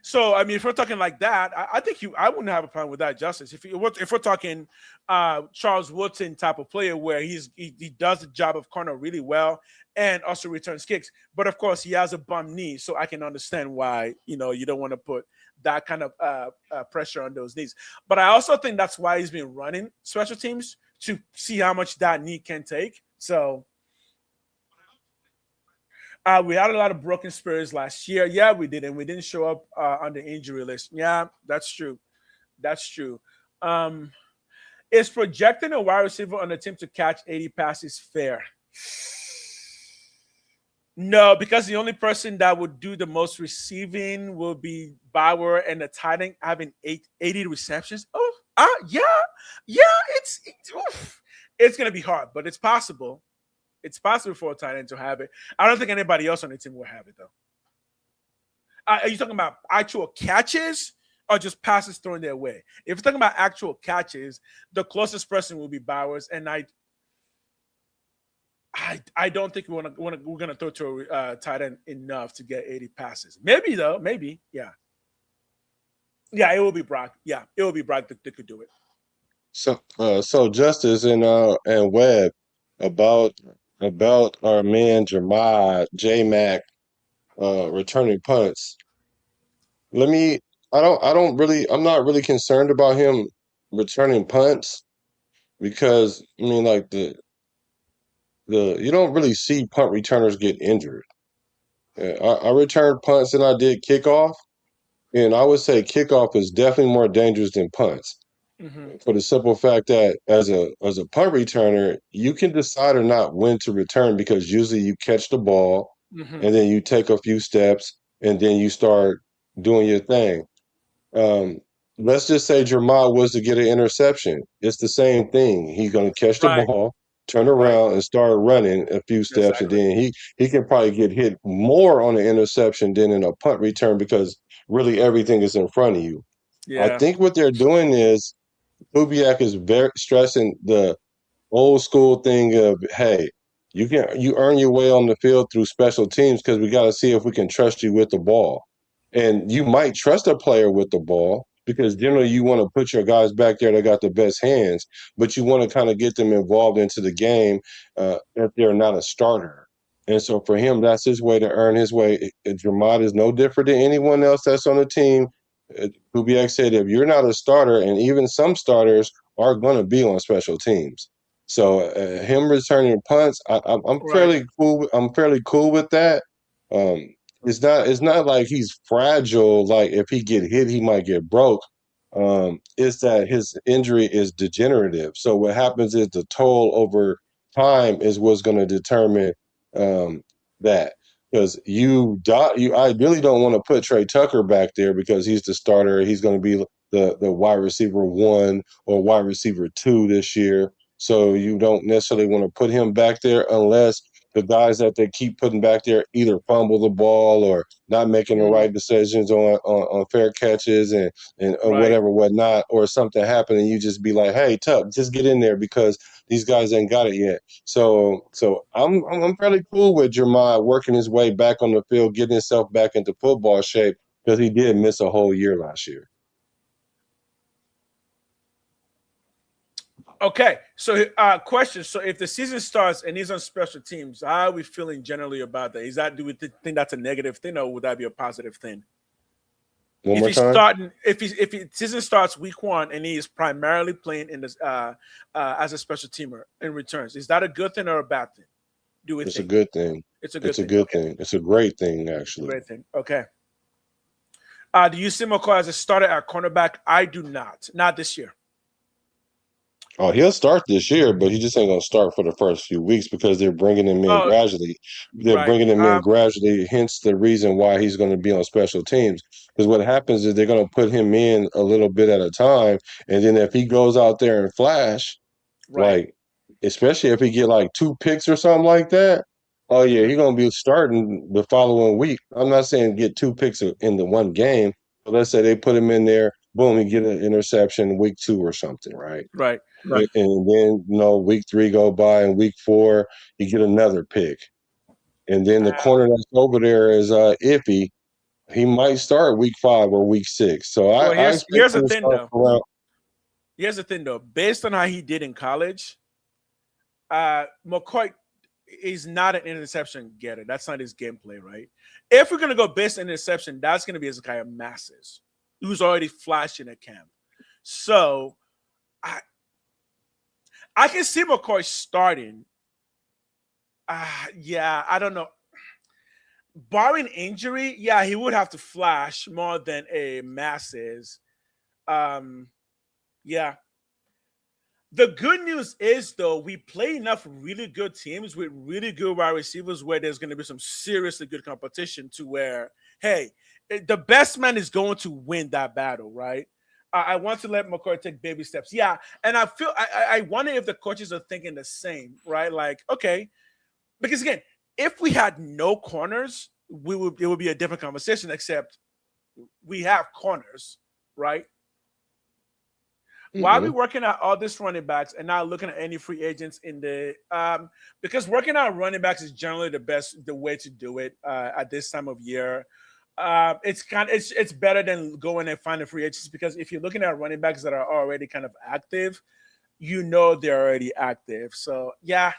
So I mean, if we're talking like that, I think I wouldn't have a problem with that, Justice. If we're talking Charles Woodson type of player where he does the job of corner really well and also returns kicks, but of course he has a bum knee, so I can understand why you don't want to put that kind of pressure on those knees. But I also think that's why he's been running special teams, to see how much that knee can take. So we had a lot of broken spirits last year. Yeah, we did, and we didn't show up on the injury list. Yeah, that's true. That's true. Is projecting a wide receiver on the team to catch 80 passes fair? No, because the only person that would do the most receiving will be Bauer, and the tight end having 80 receptions. Yeah. It's going to be hard, but it's possible. It's possible for a tight end to have it. I don't think anybody else on the team will have it, though. Are you talking about actual catches or just passes thrown their way? If you're talking about actual catches, the closest person will be Bowers, and I don't think we're gonna throw to a tight end enough to get 80 passes. Maybe though, maybe, yeah. It will be Brock. Yeah, it will be Brock that could do it. So Justice and Webb, about our man J-Mac returning punts. I'm not really concerned about him returning punts, because I mean, like you don't really see punt returners get injured. I returned punts and I did kickoff, and I would say kickoff is definitely more dangerous than punts. Mm-hmm. For the simple fact that as a punt returner, you can decide or not when to return, because usually you catch the ball and then you take a few steps and then you start doing your thing. Let's just say Jermai was to get an interception. It's the same thing. He's going to catch the ball, turn around, and start running a few steps, and then he can probably get hit more on an interception than in a punt return, because really everything is in front of you. Yeah. I think what they're doing is Kubiak is very stressing the old school thing of, hey, you earn your way on the field through special teams, because we got to see if we can trust you with the ball. And you might trust a player with the ball, because generally you want to put your guys back there that got the best hands, but you want to kind of get them involved into the game if they're not a starter. And so for him, that's his way to earn his way. Dramad is no different than anyone else that's on the team. Kubiak said, if you're not a starter, and even some starters are going to be on special teams. So him returning punts, I'm fairly cool. I'm fairly cool with that. It's not like he's fragile. Like if he get hit, he might get broke. It's that his injury is degenerative. So what happens is the toll over time is what's going to determine that. Because I really don't want to put Trey Tucker back there, because he's the starter. He's going to be the wide receiver 1 or wide receiver 2 this year. So you don't necessarily want to put him back there unless the guys that they keep putting back there either fumble the ball or not making the right decisions on fair catches and whatever, whatnot, or something happen and you just be like, hey, Tuck, just get in there because these guys ain't got it yet. So I'm fairly cool with Jeremiah working his way back on the field, getting himself back into football shape because he did miss a whole year last year. Okay, so question. So if the season starts and he's on special teams, how are we feeling generally about that? Do we think that's a negative thing or would that be a positive thing? One more time. If season starts week 1 and he is primarily playing in this as a special teamer in returns, is that a good thing or a bad thing? It's a good thing. It's a good thing. It's a great thing, actually. Great thing. Okay. Do you see McCoy as a starter at cornerback? I do not. Not this year. Oh, he'll start this year, but he just ain't gonna start for the first few weeks because they're bringing him in gradually. They're bringing him in gradually, hence the reason why he's going to be on special teams. Because what happens is they're going to put him in a little bit at a time, and then if he goes out there and flash, like especially if he get like 2 picks or something like that, oh yeah, he's going to be starting the following week. I'm not saying get 2 picks in the one game, but let's say they put him in there, boom, he get an interception week 2 or something, right? Right. And then, week 3 go by and week 4, you get another pick. And then the corner that's over there is iffy. He might start week 5 or week 6. So here's the thing, though. Here's the thing, though. Based on how he did in college, McCoy is not an interception getter. That's not his gameplay, right? If we're going to go based on interception, that's going to be Hezekiah Masses, who's already flashing at camp. So I can see McCoy starting. Yeah, I don't know. Barring injury, yeah, he would have to flash more than a Masses. Yeah. The good news is, though, we play enough really good teams with really good wide receivers where there's going to be some seriously good competition to where, hey, the best man is going to win that battle, right? I want to let McCoy take baby steps. Yeah, and I feel I wonder if the coaches are thinking the same, right? Like, okay, because again, if we had no corners, it would be a different conversation, except we have corners, right? While we're working out all these running backs and not looking at any free agents in the because working out running backs is generally the way to do it at this time of year. It's better than going and finding free agents because if you're looking at running backs that are already kind of active, they're already active. So yeah,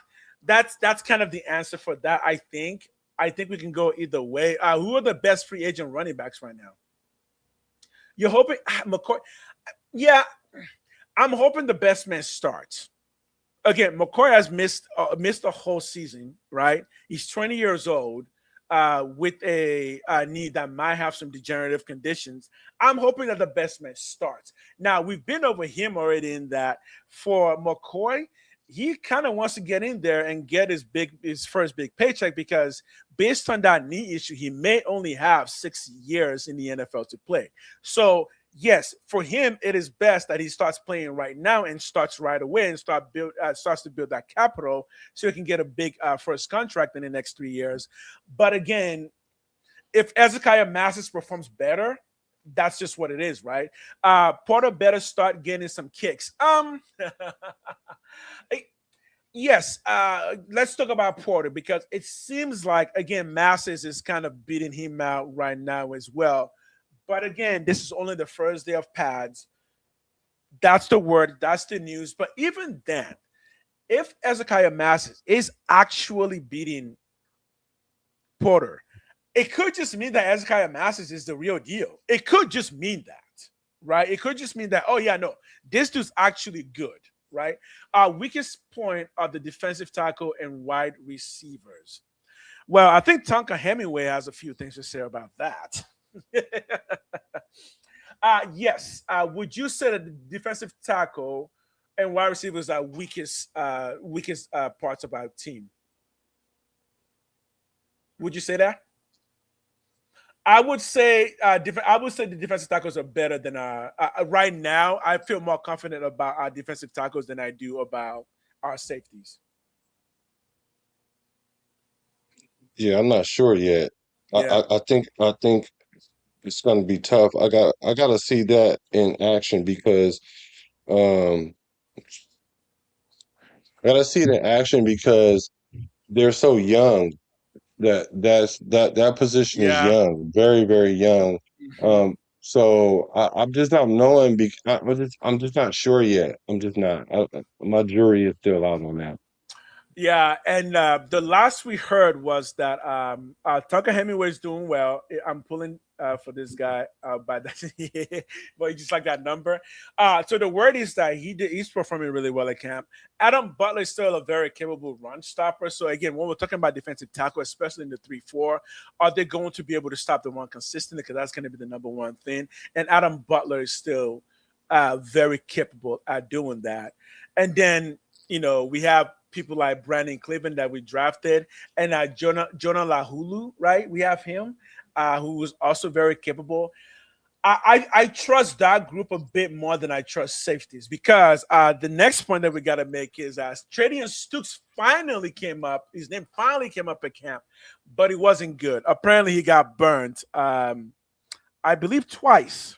that's kind of the answer for that. I think we can go either way. Who are the best free agent running backs right now? You're hoping McCoy? Yeah, I'm hoping the best man starts. Again, McCoy has missed a whole season, right? He's 20 years old. With a knee that might have some degenerative conditions. I'm hoping that the best man starts. Now, we've been over him already in that for McCoy, he kind of wants to get in there and get his first big paycheck because based on that knee issue, he may only have 6 years in the NFL to play. So, yes, for him, it is best that he starts playing right now and starts right away and starts to build that capital so he can get a big first contract in the next 3 years. But again, if Hezekiah Masses performs better, that's just what it is, right? Porter better start getting some kicks. Yes, let's talk about Porter because it seems like, again, Masses is kind of beating him out right now as well. But again, this is only the first day of pads. That's the word. That's the news. But even then, if Hezekiah Masses is actually beating Porter, it could just mean that Hezekiah Masses is the real deal. It could just mean that, right? It could just mean that, oh, yeah, no, this dude's actually good, right? Our weakest point are the defensive tackle and wide receivers. Well, I think Tonka Hemingway has a few things to say about that. Yes. Would you say that the defensive tackle and wide receivers are weakest parts of our team? Would you say that? I would say the defensive tackles are better than right now. I feel more confident about our defensive tackles than I do about our safeties. Yeah, I'm not sure yet. Yeah. I think it's going to be tough. I got to see that in action because um I got to see it in action because they're so young. That position is Yeah. young, very very young. Mhm. So I'm just not knowing. I'm just not sure yet. I'm just not. My jury is still out on that. Yeah, and the last we heard was that Tucker Hemingway's doing well. I'm pulling for this guy, but but he just like that number. So the word is that he's performing really well at camp. Adam Butler is still a very capable run stopper. So again, when we're talking about defensive tackle, especially in the 3-4, are they going to be able to stop the run consistently? Because that's going to be the number one thing. And Adam Butler is still very capable at doing that. And then we have people like Brandon Cleveland that we drafted, and Jonah Lahulu, right? We have him, who was also very capable. I trust that group a bit more than I trust safeties because the next point that we got to make is Tradian Stooks finally came up. His name finally came up at camp, but he wasn't good. Apparently, he got burnt. I believe twice.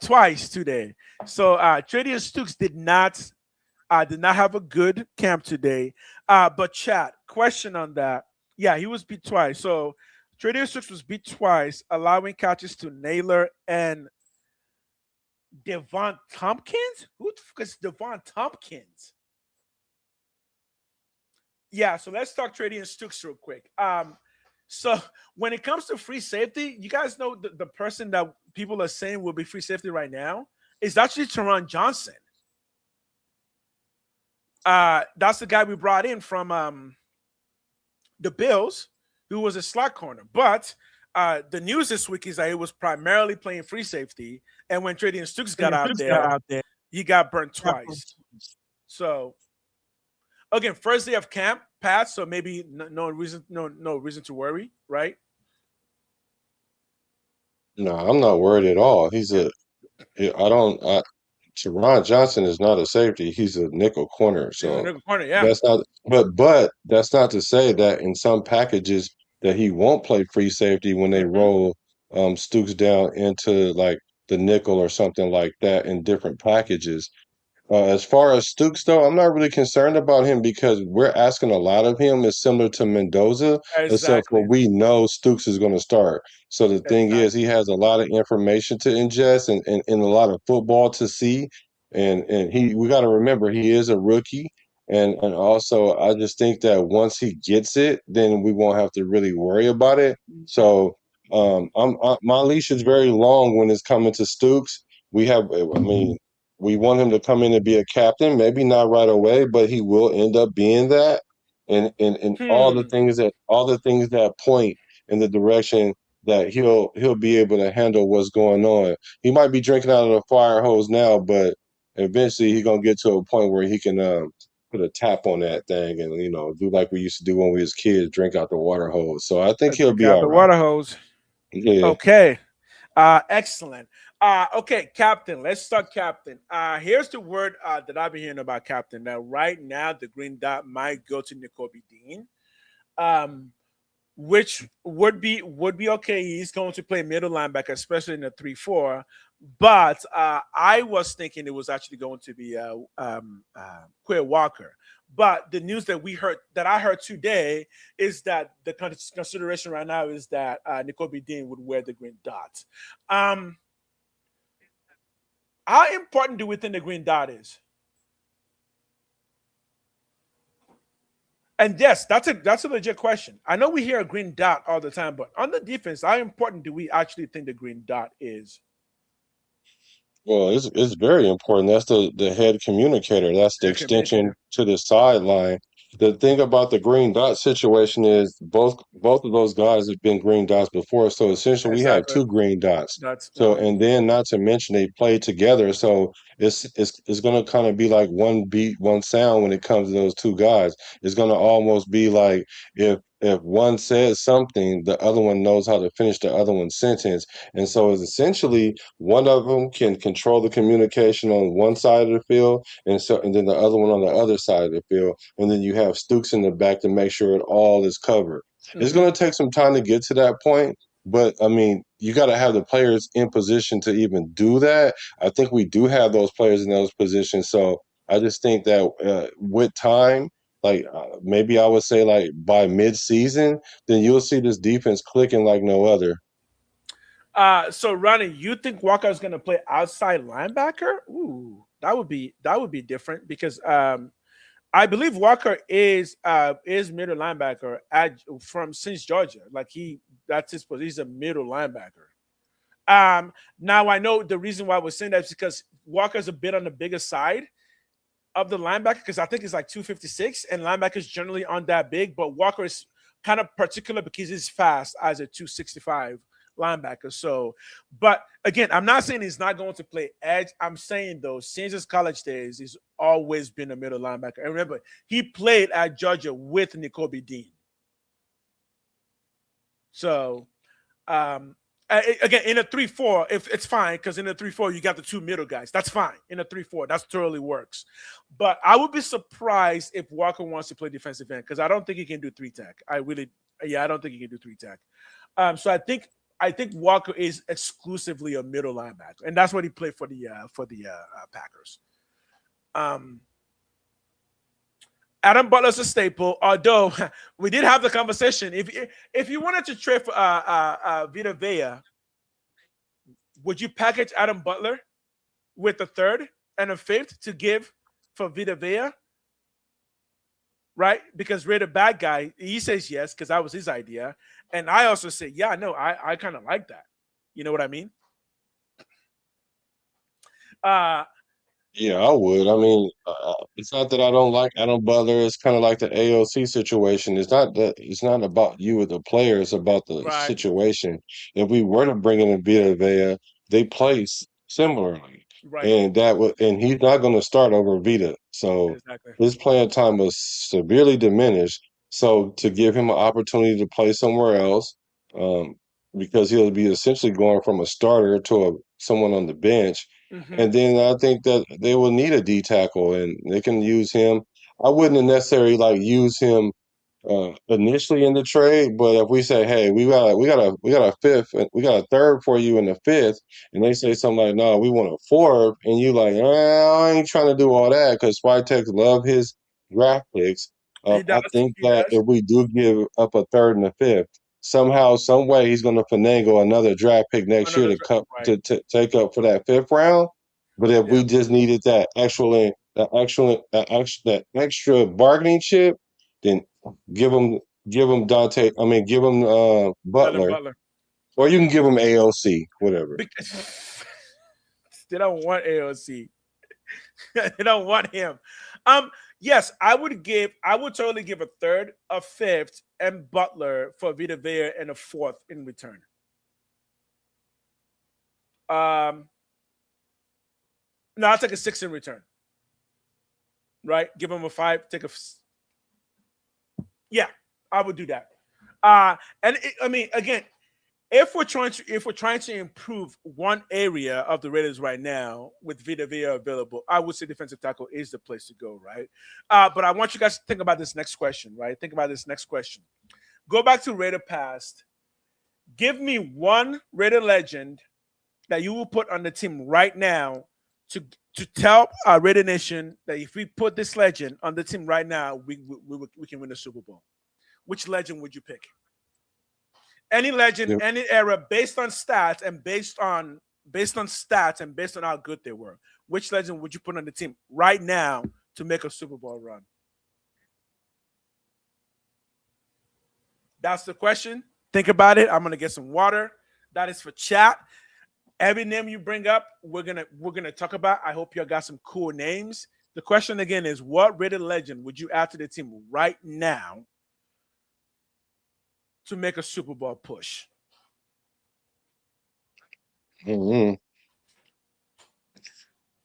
Twice today. So Tradian Stooks did not have a good camp today. But chat, question on that. Yeah, he was beat twice. So Trader Six was beat twice, allowing catches to Naylor and Devon Tompkins. Who the fuck is Devon Tompkins? Yeah, so let's talk Trading Stooks real quick. So when it comes to free safety, you guys know the person that people are saying will be free safety right now is actually Teron Johnson. That's the guy we brought in from the Bills, who was a slot corner. But the news this week is that he was primarily playing free safety, and when Trading Stooks got out there, he got burnt twice. So again, first day of camp, Pat. So maybe no reason to worry, right? No, I'm not worried at all. Teron Johnson is not a safety. He's a nickel corner. He's a So nickel corner, yeah. that's not, but that's not to say that in some packages that he won't play free safety when they roll Stooks down into like the nickel or something like that in different packages. As far as Stooks, though, I'm not really concerned about him because we're asking a lot of him. It's similar to Mendoza, except for Exactly. we know Stooks is going to start. So the thing is, he has a lot of information to ingest and a lot of football to see. And we got to remember he is a rookie. And also, I just think that once he gets it, then we won't have to really worry about it. So my leash is very long when it's coming to Stooks. We want him to come in and be a captain, maybe not right away, but he will end up being that. And all the things that point in the direction that he'll be able to handle what's going on. He might be drinking out of the fire hose now, but eventually he's gonna get to a point where he can put a tap on that thing and do like we used to do when we was kids, drink out the water hose. So I think he'll Drink be out all the right. water hose. Yeah. Okay. Excellent. Okay, Captain. Let's start, Captain. Here's the word that I've been hearing about Captain. That right now the green dot might go to N'Kobe Dean, which would be okay. He's going to play middle linebacker, especially in the 3-4. But I was thinking it was actually going to be Quay Walker. But the news that I heard today is that the consideration right now is that N'Kobe Dean would wear the green dot. How important do we think the green dot is? And yes, that's a legit question. I know we hear a green dot all the time, but on the defense, how important do we actually think the green dot is? Well, it's very important. That's the head communicator. That's the Head extension communicator. to the sideline. The thing about the green dot situation is both of those guys have been green dots before. So essentially we have Exactly. two green dots. That's So and then not to mention they play together. So it's gonna kind of be like one beat, one sound when it comes to those two guys. It's gonna almost be like if if one says something, the other one knows how to finish the other one's sentence. And so it's essentially one of them can control the communication on one side of the field, and then the other one on the other side of the field. And then you have Stooks in the back to make sure it all is covered. It's going to take some time to get to that point. But I mean, you got to have the players in position to even do that. I think we do have those players in those positions. So I just think that with time, like maybe I would say like by mid-season, then you'll see this defense clicking like no other. So Ronnie, you think Walker is going to play outside linebacker? Ooh, that would be different because I believe Walker is middle linebacker from since Georgia. Like that's his position. He's a middle linebacker. Now I know the reason why we're saying that is because Walker's a bit on the bigger side of the linebacker because I think it's like 256, and linebackers generally aren't that big, but Walker is kind of particular because he's fast as a 265 linebacker. So, but again, I'm not saying he's not going to play edge. I'm saying though, since his college days, he's always been a middle linebacker. And remember, he played at Georgia with N'Kobe Dean. So, again, in a 3-4, if it's fine because in a 3-4 you got the two middle guys. That's fine. In a 3-4, that totally works. But I would be surprised if Walker wants to play defensive end because I don't think he can do 3-tech. I don't think he can do 3-tech. So I think Walker is exclusively a middle linebacker, and that's what he played for the Packers. Adam Butler's a staple, although we did have the conversation. If you wanted to trade for Vita Vea, would you package Adam Butler with a third and a fifth to give for Vita Vea? Right? Because Ray the bad guy, he says yes, because that was his idea. And I also say, yeah, no, I kind of like that. You know what I mean? Yeah, I would. I mean, it's not that I don't like Adam Butler. It's kind of like the AOC situation. It's not about you as the player. It's about the Right. situation. If we were to bring in a Vita Vea, they play similarly, Right. and he's not going to start over Vita. So Exactly. his playing time was severely diminished. So to give him an opportunity to play somewhere else, um, because he'll be essentially going from a starter to someone on the bench. Mm-hmm. And then I think that they will need a D tackle, and they can use him. I wouldn't necessarily like use him initially in the trade, but if we say, "Hey, we got a fifth, we got a third for you in the fifth," and they say something like, "No, we want a fourth," and you like, I ain't trying to do all that because Spytek love his draft picks. He does. I think He that does. if we do give up a third and a fifth, somehow, some way, he's going to finagle another draft pick next year Another right. to take up for that fifth round. But if we just needed that extra bargaining chip, then give him Dante. I mean, give him Adam Butler, Butler. or you can give him AOC, whatever. Because they don't want AOC. They don't want him. Yes, I would totally give a third, a fifth, and Butler for Vita Vea and a fourth in return. No, I'll take a 6 in return. Right? Give him a 5, take a. Yeah, I would do that. I mean, again, if we're trying to improve one area of the Raiders right now with Vita Vea available, I would say defensive tackle is the place to go, right? But I want you guys to think about this next question, right? Think about this next question. Go back to Raider past. Give me one Raider legend that you will put on the team right now to tell our Raider Nation that if we put this legend on the team right now, we can win the Super Bowl. Which legend would you pick? Any legend, any era, based on stats and based on how good they were. Which legend would you put on the team right now to make a Super Bowl run? That's the question. Think about it. I'm gonna get some water. That is for chat. Every name you bring up, we're gonna talk about. I hope you got some cool names. The question again is, what Raider legend would you add to the team right now to make a Super Bowl push? I don't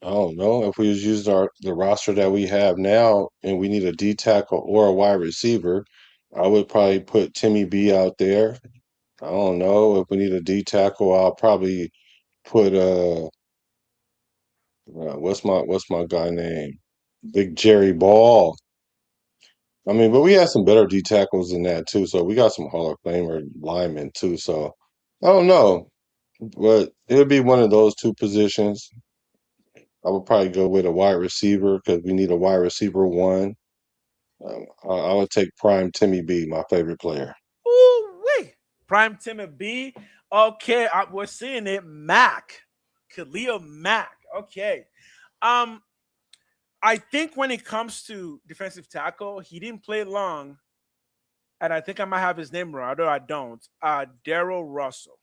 know. If we use the roster that we have now, and we need a D tackle or a wide receiver, I would probably put Timmy B out there. I don't know if we need a D tackle. I'll probably put what's my guy name? Big Jerry Ball. I mean, but we had some better D tackles than that too. So we got some Hall of Famer linemen too. So I don't know, but it would be one of those two positions. I would probably go with a wide receiver because we need a wide receiver one. I would take prime Timmy B, my favorite player. Ooh, wee. Prime Timmy B. Okay, we're seeing it. Mac. Khalil Mack. Okay. I think when it comes to defensive tackle, he didn't play long. And I think I might have his name wrong, although I don't. Daryl Russell.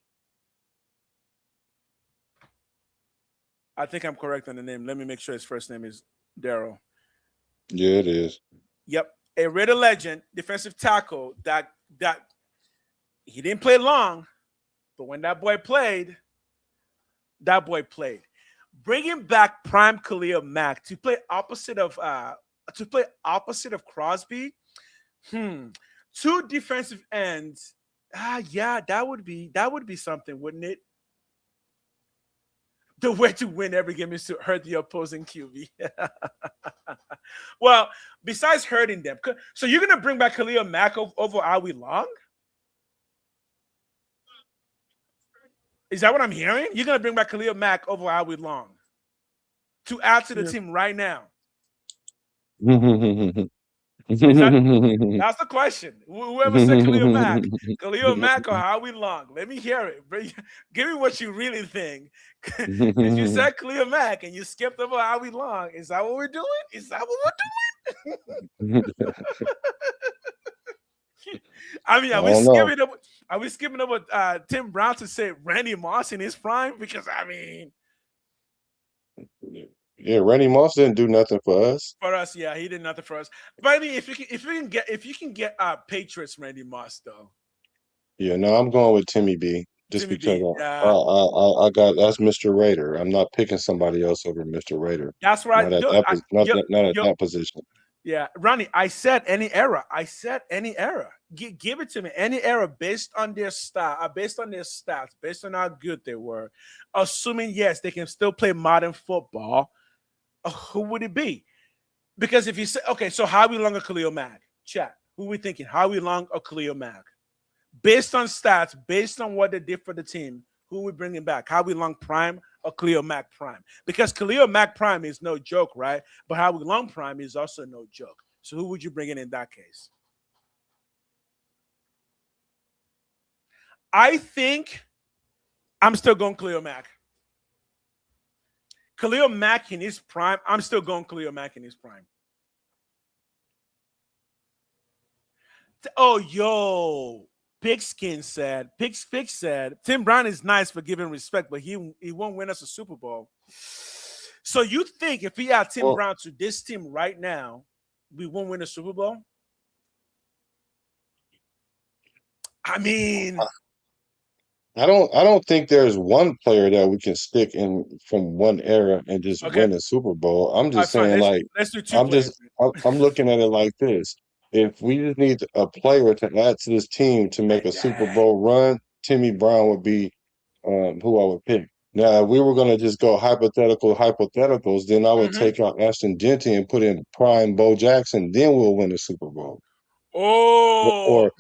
I think I'm correct on the name. Let me make sure his first name is Daryl. Yeah, it is. Yep. A Raider legend, defensive tackle that he didn't play long, but when that boy played. Bringing back prime Khalil Mack to play opposite of Crosby. Two defensive ends. Yeah, that would be something, wouldn't it? The way to win every game is to hurt the opposing QB. Well, besides hurting them, so you're gonna bring back Khalil Mack over Awi Long? Is that what I'm hearing? You're gonna bring back Khalil Mack over Awi Long to add to the team right now? That's the question. Whoever said Khalil Mack or Howie Long? Let me hear it. Give me what you really think. Because you said Khalil Mack and you skipped over Howie Long. Is that what we're doing? I mean, are we skipping over Tim Brown to say Randy Moss in his prime? Because I mean, yeah, Randy Moss didn't do nothing for us. For us, yeah, he did nothing for us. But I mean, if you can get Patriots Randy Moss though. Yeah, no, I'm going with Timmy B. Just Timmy because B, I got that's Mr. Raider. I'm not picking somebody else over Mr. Raider. That's right. Not at that position. Yeah, Ronnie, I said any era. Give it to me. Any era based on their style, based on their stats, based on how good they were. Assuming, yes, they can still play modern football. Who would it be? Because if you say, okay, so Howie Long or Khalil Mack? Chat. Who we thinking? Howie Long or Khalil Mack? Based on stats, based on what they did for the team, who we bringing back? Howie Long prime or Khalil Mack prime? Because Khalil Mack prime is no joke, right? But Howie Long prime is also no joke. So who would you bring in that case? I think I'm still going Khalil Mack. Khalil Mack in his prime. I'm still going Khalil Mack in his prime. Oh, yo. Pigskin said, Pig said, Tim Brown is nice for giving respect, but he won't win us a Super Bowl. So you think if he had Tim Brown to this team right now, we won't win a Super Bowl? I mean, I don't think there's one player that we can stick in from one era and just win a Super Bowl. I'm just saying, let's do two players. I'm looking at it like this. If we just need a player to add to this team to make a Super Bowl run, Timmy Brown would be who I would pick. Now, if we were going to just go hypotheticals, then I would take out Ashton Genty and put in prime Bo Jackson. Then we'll win the Super Bowl. Oh,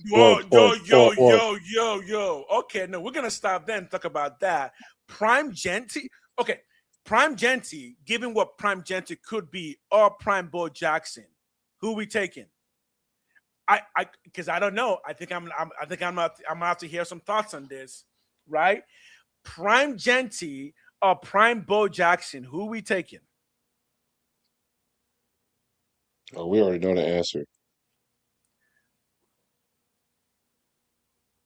yo. Okay, no, we're going to stop then and talk about that. Prime Genty. Okay, Prime Genty, given what Prime Genty could be, or Prime Bo Jackson, who we taking? Because I don't know. I think I'm gonna have to hear some thoughts on this, right? Prime Genty or Prime Bo Jackson, who we taking? Oh, we already know the answer.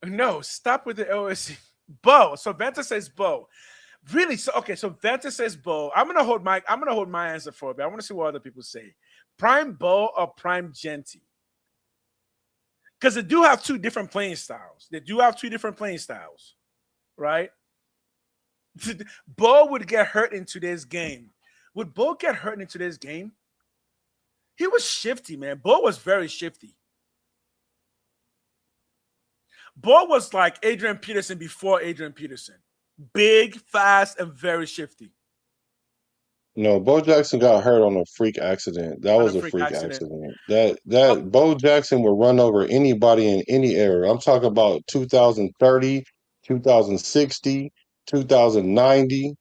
No, stop with the OSC. Bo. So Venta says Bo. Really? So okay. So Venta says Bo. I'm gonna hold my answer for it. But I want to see what other people say. Prime Bo or Prime Genty? Because they do have two different playing styles. Right? Bo would get hurt in today's game. Would Bo get hurt in today's game? He was shifty, man. Bo was very shifty. Bo was like Adrian Peterson before Adrian Peterson. Big, fast, and very shifty. No, Bo Jackson got hurt on a freak accident. That On was a a freak freak accident. accident. That Bo Jackson would run over anybody in any era. I'm talking about 2030, 2060, 2090,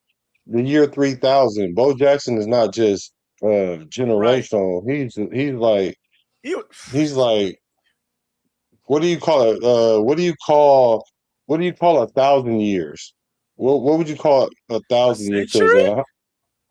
the year 3000. Bo Jackson is not just Right. generational. He, He's like what do you call it? What do you call 1,000 years? What would you call a a 1,000 years? Because century?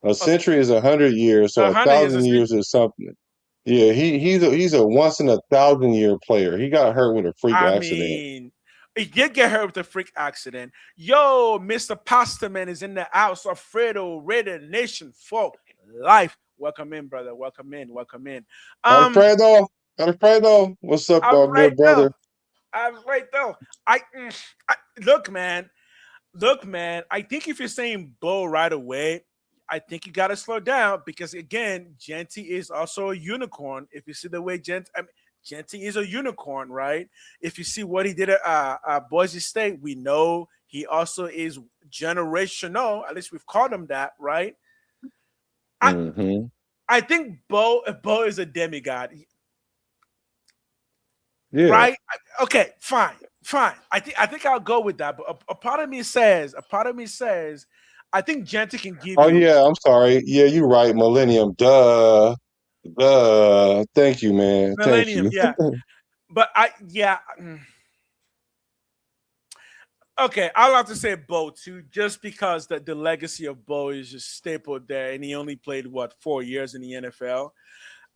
a century is 100 years, so 100 years. 1,000 years is something. Yeah, he's a once in 1,000 year player. He got hurt with a freak I accident. mean, he did get hurt with a freak accident. Yo, Mr. Pastaman is in the house. Alfredo, Raider Nation for life. Welcome in, brother. Welcome in. Welcome in. Alfredo, what's up, I'm good right though. brother? I'm right though. I look, man. Look, man. I think if you're saying Bo right away, I think you got to slow down because again, Genty is also a unicorn. If you see the way Genty is a unicorn, right? If you see what he did at Boise State, we know he also is generational. At least we've called him that, right? Mm-hmm. I think Bo is a demigod. Yeah. Right? Okay, fine. I think I'll go with that. But a part of me says, I think Genty can give Oh you. yeah, I'm sorry. Yeah, you're right. Millennium. Duh. Thank you, man. Thank Millennium, you. yeah. But okay, I'll have to say Bo too, just because the legacy of Bo is just stapled there, and he only played 4 years in the NFL.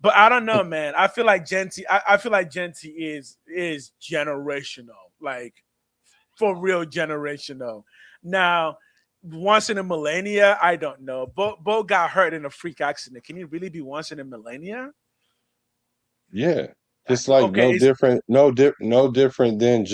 But I don't know, man. I feel like Genty. I feel like Genty is generational, like for real generational. Now, once in a millennia, I don't know. Bo got hurt in a freak accident. Can he really be once in a millennia? Yeah, just like Okay, no different than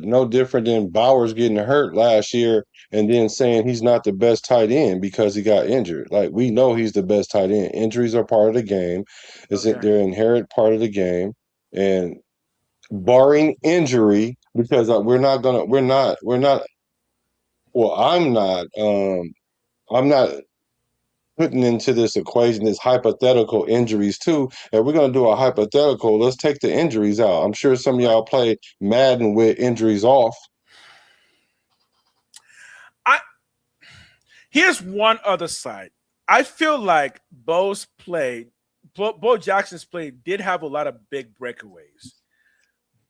no different than Bowers getting hurt last year and then saying he's not the best tight end because he got injured. Like we know he's the best tight end. Injuries are part of the game. They're inherent part of the game, and barring injury, because we're not. Well, I'm not putting into this equation is hypothetical injuries too. If we're going to do a hypothetical, let's take the injuries out. I'm sure some of y'all play Madden with injuries off. Here's one other side. I feel like Bo Jackson's play did have a lot of big breakaways.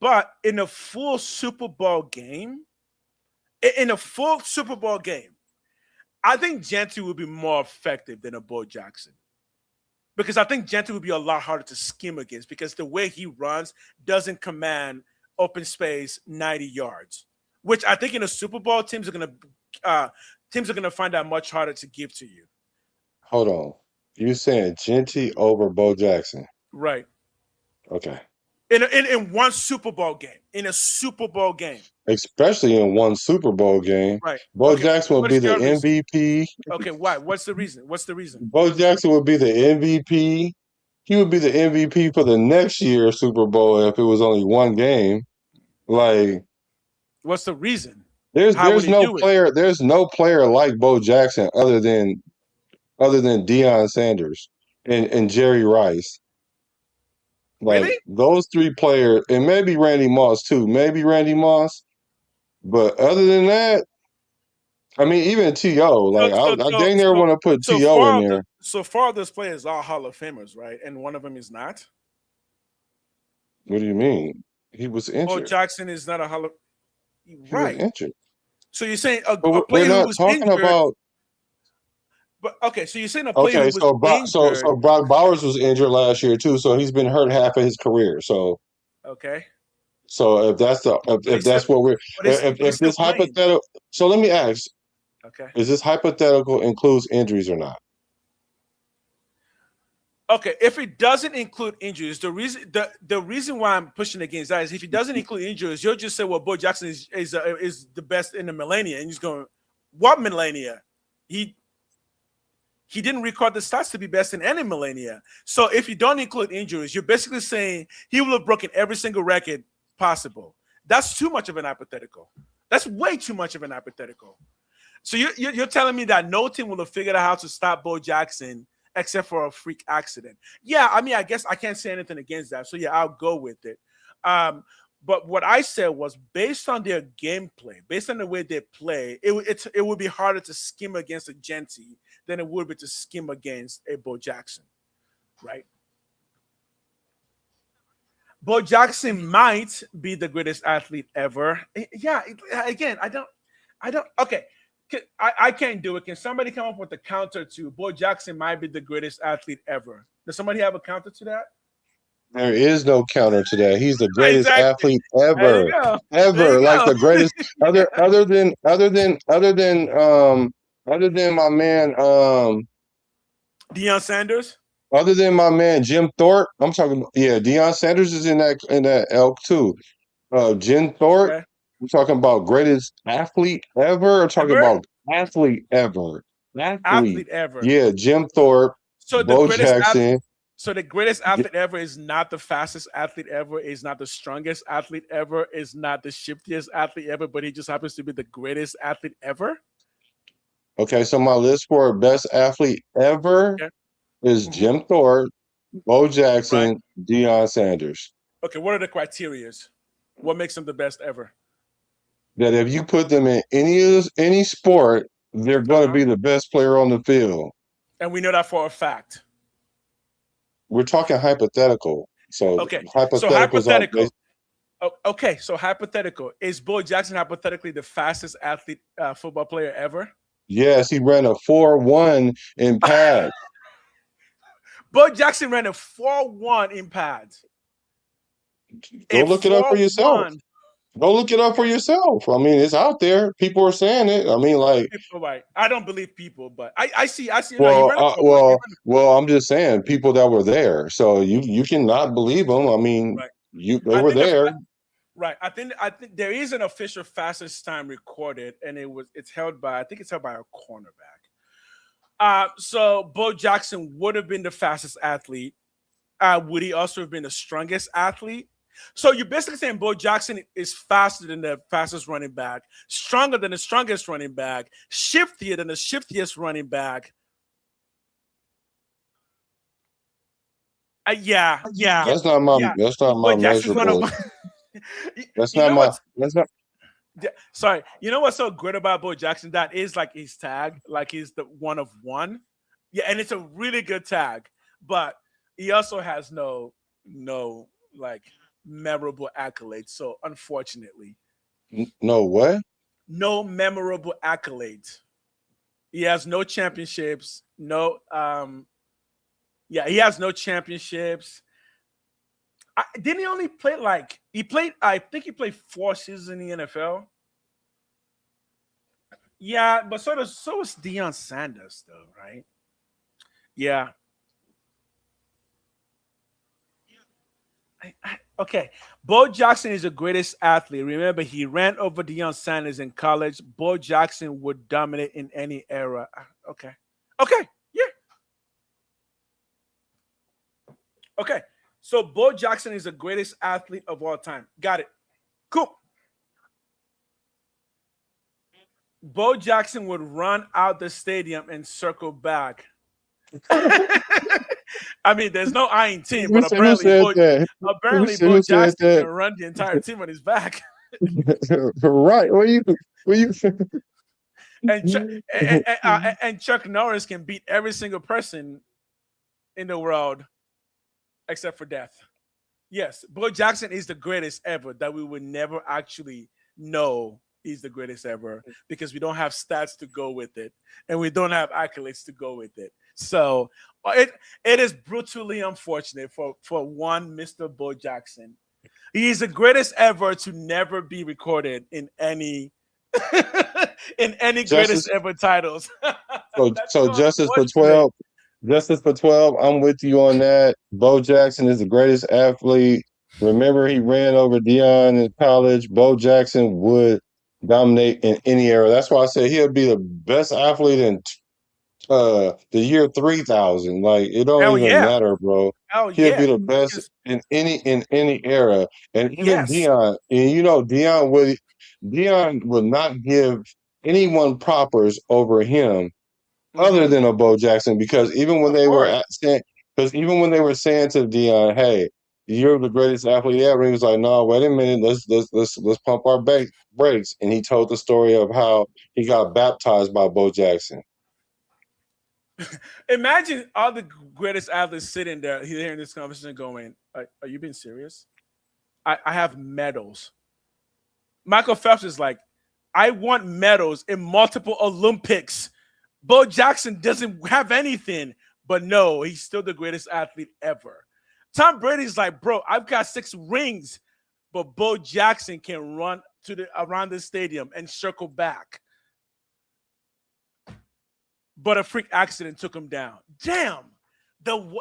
But in a full Super Bowl game, I think Genty would be more effective than a Bo Jackson. Because I think Genty would be a lot harder to scheme against because the way he runs doesn't command open space 90 yards, which I think in a Super Bowl, teams are going to find that much harder to give to you. Hold on. You saying Genty over Bo Jackson? Right. Okay. In one Super Bowl game. In a Super Bowl game. Especially in one Super Bowl game. Right. Bo Jackson will be the MVP. Okay, why? What's the reason? Bo Jackson would be the MVP. He would be the MVP for the next year's Super Bowl if it was only one game. Like, what's the reason? There's no player like Bo Jackson other than Deion Sanders and Jerry Rice. Like really? Those three players, and maybe Randy Moss too. Maybe Randy Moss, but other than that, I mean, even T.O. Like I dang near want to put T.O. in there. So far, those players are Hall of Famers, right? And one of them is not. What do you mean? He was injured. Bo Jackson is not a Hall of. Right. He was injured. So you're saying a player we're not who was talking injured, about. But okay, so you're saying a player who was injured. So Brock Bowers was injured last year too, so he's been hurt half of his career. So okay. So if that's this hypothetical, so let me ask. Okay. Is this hypothetical includes injuries or not? Okay, if it doesn't include injuries, the reason why I'm pushing against that is if it doesn't include injuries, you'll just say, well, Bo Jackson is the best in the millennia, and he's going, what millennia? He didn't record the stats to be best in any millennia. So if you don't include injuries, you're basically saying he will have broken every single record possible. That's too much of an hypothetical. That's way too much of an hypothetical. So you're telling me that no team will have figured out how to stop Bo Jackson except for a freak accident? Yeah, I mean, I guess I can't say anything against that. So yeah, I'll go with it. But what I said was based on their gameplay, based on the way they play, it would be harder to scheme against a Genty than it would be to scheme against a Bo Jackson, right? Bo Jackson might be the greatest athlete ever. Yeah, again, I don't. Okay, I can't do it. Can somebody come up with a counter to Bo Jackson might be the greatest athlete ever? Does somebody have a counter to that? There is no counter to that. He's the greatest Exactly. athlete There you ever, go. ever. There you Like go. the greatest. Other than my man, Deion Sanders. other than my man Jim Thorpe. I'm talking. Yeah, Deion Sanders is in that elk too. Jim Thorpe. Okay. I'm talking about greatest athlete ever. I'm talking Ever? about athlete ever. Athlete ever. Yeah, Jim Thorpe, So Bo Jackson. So the greatest athlete ever is not the fastest athlete ever, is not the strongest athlete ever, is not the shiftiest athlete ever, but he just happens to be the greatest athlete ever. Okay, so my list for best athlete ever is Jim Thorpe, Bo Jackson, Deion Sanders. Okay, what are the criterias? What makes him the best ever? That if you put them in any sport, they're going to be the best player on the field. And we know that for a fact. We're talking hypothetical. So Okay, hypothetical. Okay, so hypothetical. Is Bo Jackson hypothetically the fastest athlete football player ever? Yes, he ran a 4.1 in pads. Bo Jackson ran a 4.1 in pads. Go look it up for yourself. Go look it up for yourself. I mean, it's out there. People are saying it. I mean, like, right. I don't believe people, but I see. Well, I'm just saying people that were there. So you cannot believe them. I mean, they were there. Right. I think there is an official fastest time recorded, and it's held by a cornerback. So Bo Jackson would have been the fastest athlete. Would he also have been the strongest athlete? So you're basically saying Bo Jackson is faster than the fastest running back, stronger than the strongest running back, shiftier than the shiftiest running back. Yeah. That's not my measurable. Sorry. You know what's so great about Bo Jackson? That is like his tag, like he's the one of one. Yeah, and it's a really good tag, but he also has no like memorable accolades. So unfortunately, no what? No memorable accolades. He has no championships. No, he has no championships. Didn't he only play I think he played 4 seasons in the NFL. Yeah, but so was Deion Sanders, though, right? Yeah. Okay. Bo Jackson is the greatest athlete. Remember, he ran over Deion Sanders in college. Bo Jackson would dominate in any era. Okay. Yeah. Okay. So Bo Jackson is the greatest athlete of all time. Got it. Cool. Bo Jackson would run out the stadium and circle back. I mean, there's no eyeing team, but apparently Bo Jackson can run the entire team on his back. Right. What you and Chuck Norris can beat every single person in the world except for death. Yes, Bo Jackson is the greatest ever that we would never actually know he's the greatest ever because we don't have stats to go with it and we don't have accolades to go with it. So it is brutally unfortunate for one Mr. Bo Jackson. He is the greatest ever to never be recorded in any greatest ever titles. so justice for 12. Justice for 12. I'm with you on that. Bo Jackson is the greatest athlete. Remember, he ran over Deion in college. Bo Jackson would dominate in any era. That's why I say he'll be the best athlete in the year 3000. Like it don't Hell even yeah. matter, bro. Hell He'll yeah. be the best in any era. And even Yes. Dion, and Dion would not give anyone propers over him other than a Bo Jackson, because even when Of they were course. saying to Dion, "Hey, you're the greatest athlete ever," he was like, "No, wait a minute, let's pump our brakes." And he told the story of how he got baptized by Bo Jackson. Imagine all the greatest athletes sitting there hearing this conversation going, are you being serious? I have medals. Michael Phelps is like, I want medals in multiple Olympics. Bo Jackson doesn't have anything, but no, he's still the greatest athlete ever. Tom Brady's like, bro, I've got 6 rings, but Bo Jackson can run around the stadium and circle back. But a freak accident took him down. Damn. Do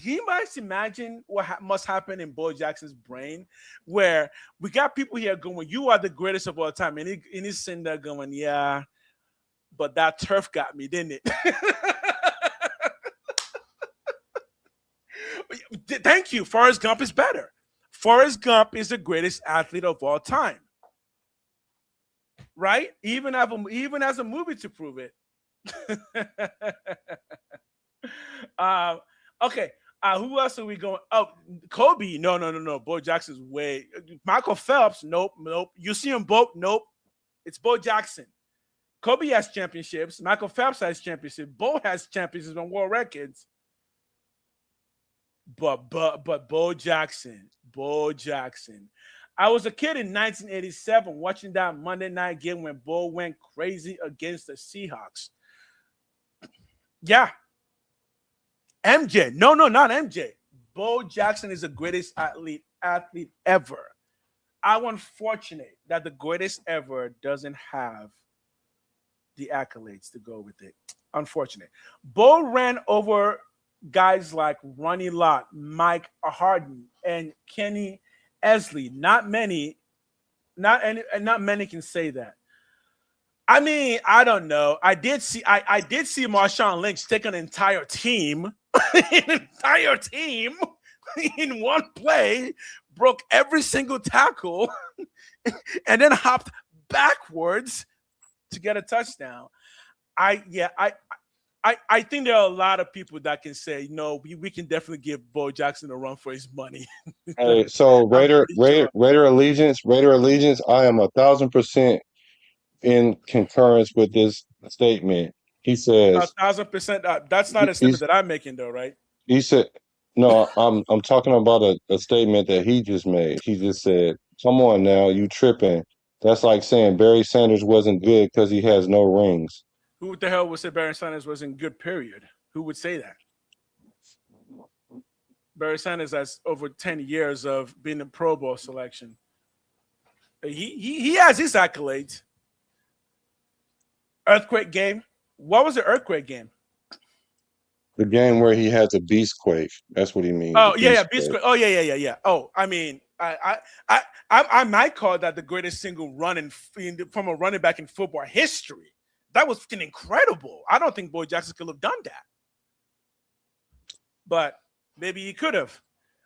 you guys imagine what must happen in Bo Jackson's brain, where we got people here going, "You are the greatest of all time," and he's sitting there going, "Yeah, but that turf got me, didn't it?" Thank you. Forrest Gump is better. Forrest Gump is the greatest athlete of all time, right? Even as a movie to prove it. Okay. Who else are we going? Oh, Kobe. No. Bo Jackson's way. Michael Phelps. Nope. You see them both. Nope. It's Bo Jackson. Kobe has championships. Michael Phelps has championships. Bo has championships on world records. But Bo Jackson. I was a kid in 1987 watching that Monday night game when Bo went crazy against the Seahawks. Yeah. MJ. No, not MJ. Bo Jackson is the greatest athlete ever. I'm unfortunate that the greatest ever doesn't have the accolades to go with it. Unfortunate. Bo ran over guys like Ronnie Lott, Mike Harden, and Kenny Esley. Not many can say that. I mean, I don't know. I did see Marshawn Lynch take an entire team in one play, broke every single tackle, and then hopped backwards to get a touchdown. I think there are a lot of people that can say, no, we can definitely give Bo Jackson a run for his money. Hey, so Raider allegiance, I am 1,000% in concurrence with this statement. He says 1,000%. That's not a statement that I'm making, though, right? he said, no, I'm talking about a statement that he just made. He just said, "Come on now, you tripping." That's like saying Barry Sanders wasn't good because he has no rings. Who the hell would say Barry Sanders wasn't good, period? Who would say that? Barry Sanders has over 10 years of being a Pro Bowl selection. He has his accolades. Earthquake game. What was the earthquake game? The game where he has a beast quake. That's what he means. Oh yeah, beast quake. Oh yeah. Oh, I mean, I might call that the greatest single run from a running back in football history. That was incredible. I don't think Bo Jackson could have done that, but maybe he could have,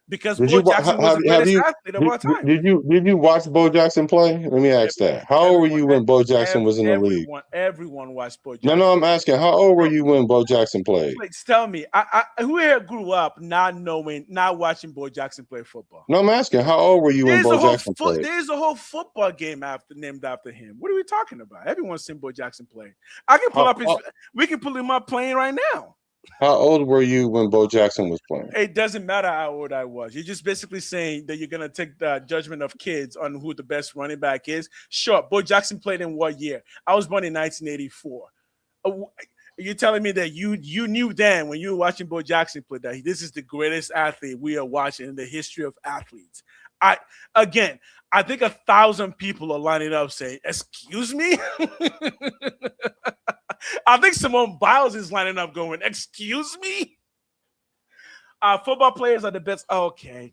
because Bo Jackson was the greatest athlete of all time. Did you watch Bo Jackson play? Let me ask that. How old were you when Bo Jackson was in the league? Everyone watched Bo Jackson. No, I'm asking, how old were you when Bo Jackson played? Please tell me. Who here grew up not watching Bo Jackson play football? No, I'm asking, how old were you when Bo Jackson played? There's a whole football game named after him. What are we talking about? Everyone's seen Bo Jackson play. I can pull up we can pull him up playing right now. How old were you when Bo Jackson was playing? It doesn't matter how old I was. You're just basically saying that you're going to take the judgment of kids on who the best running back is. Sure, Bo Jackson played in what year? I was born in 1984. You're telling me that you knew then when you were watching Bo Jackson play that this is the greatest athlete we are watching in the history of athletes. I think 1,000 people are lining up saying, "Excuse me?" I think Simone Biles is lining up going, "Excuse me?" Football players are the best. Okay.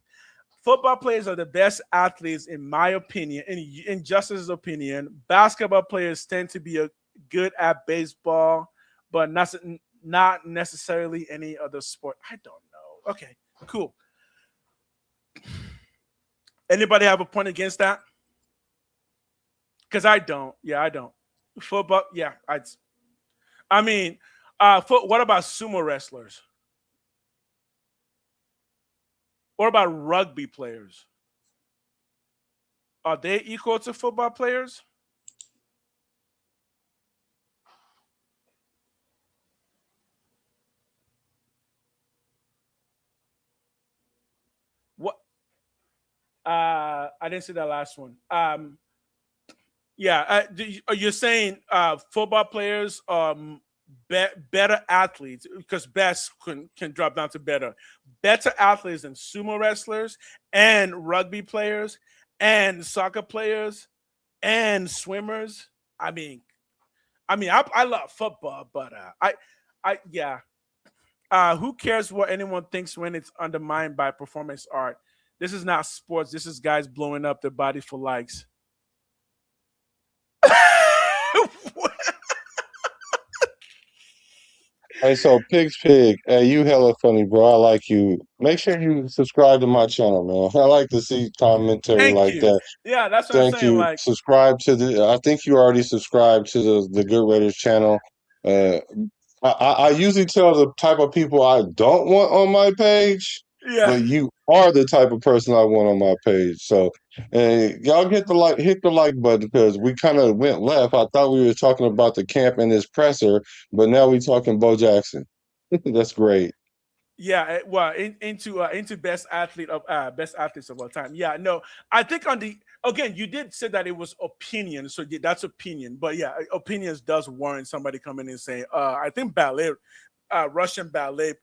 Football players are the best athletes, in my opinion, in Justice's opinion. Basketball players tend to be good at baseball, but not necessarily any other sport. I don't know. Okay, cool. Anybody have a point against that? Because I don't. Yeah, I don't. Football. Yeah, I mean, what about sumo wrestlers? What about rugby players? Are they equal to football players? What? I didn't see that last one. Yeah, you're saying football players better athletes because best can drop down to better. Better athletes than sumo wrestlers and rugby players and soccer players and swimmers. I mean, I love football, but yeah. Who cares what anyone thinks when it's undermined by performance art? This is not sports. This is guys blowing up their body for likes. Hey, so Pig's Pig, hey, you hella funny, bro. I like you. Make sure you subscribe to my channel, man. I like to see commentary Thank like you. that. Yeah, that's what I'm Thank saying. you. Like, Subscribe to I think you already subscribed to the Good Raiders channel. Uh, I usually tell the type of people I don't want on my page, yeah, but you are the type of person I want on my page. So, y'all hit the like button because we kind of went left. I thought we were talking about the camp and his presser, but now we talking Bo Jackson. That's great. yeah. Well, into best best athletes of all time. Yeah, no, I think on the again, you did say that it was opinion, so that's opinion. But yeah, opinions does warrant somebody coming in and saying, I think ballet, Russian ballet.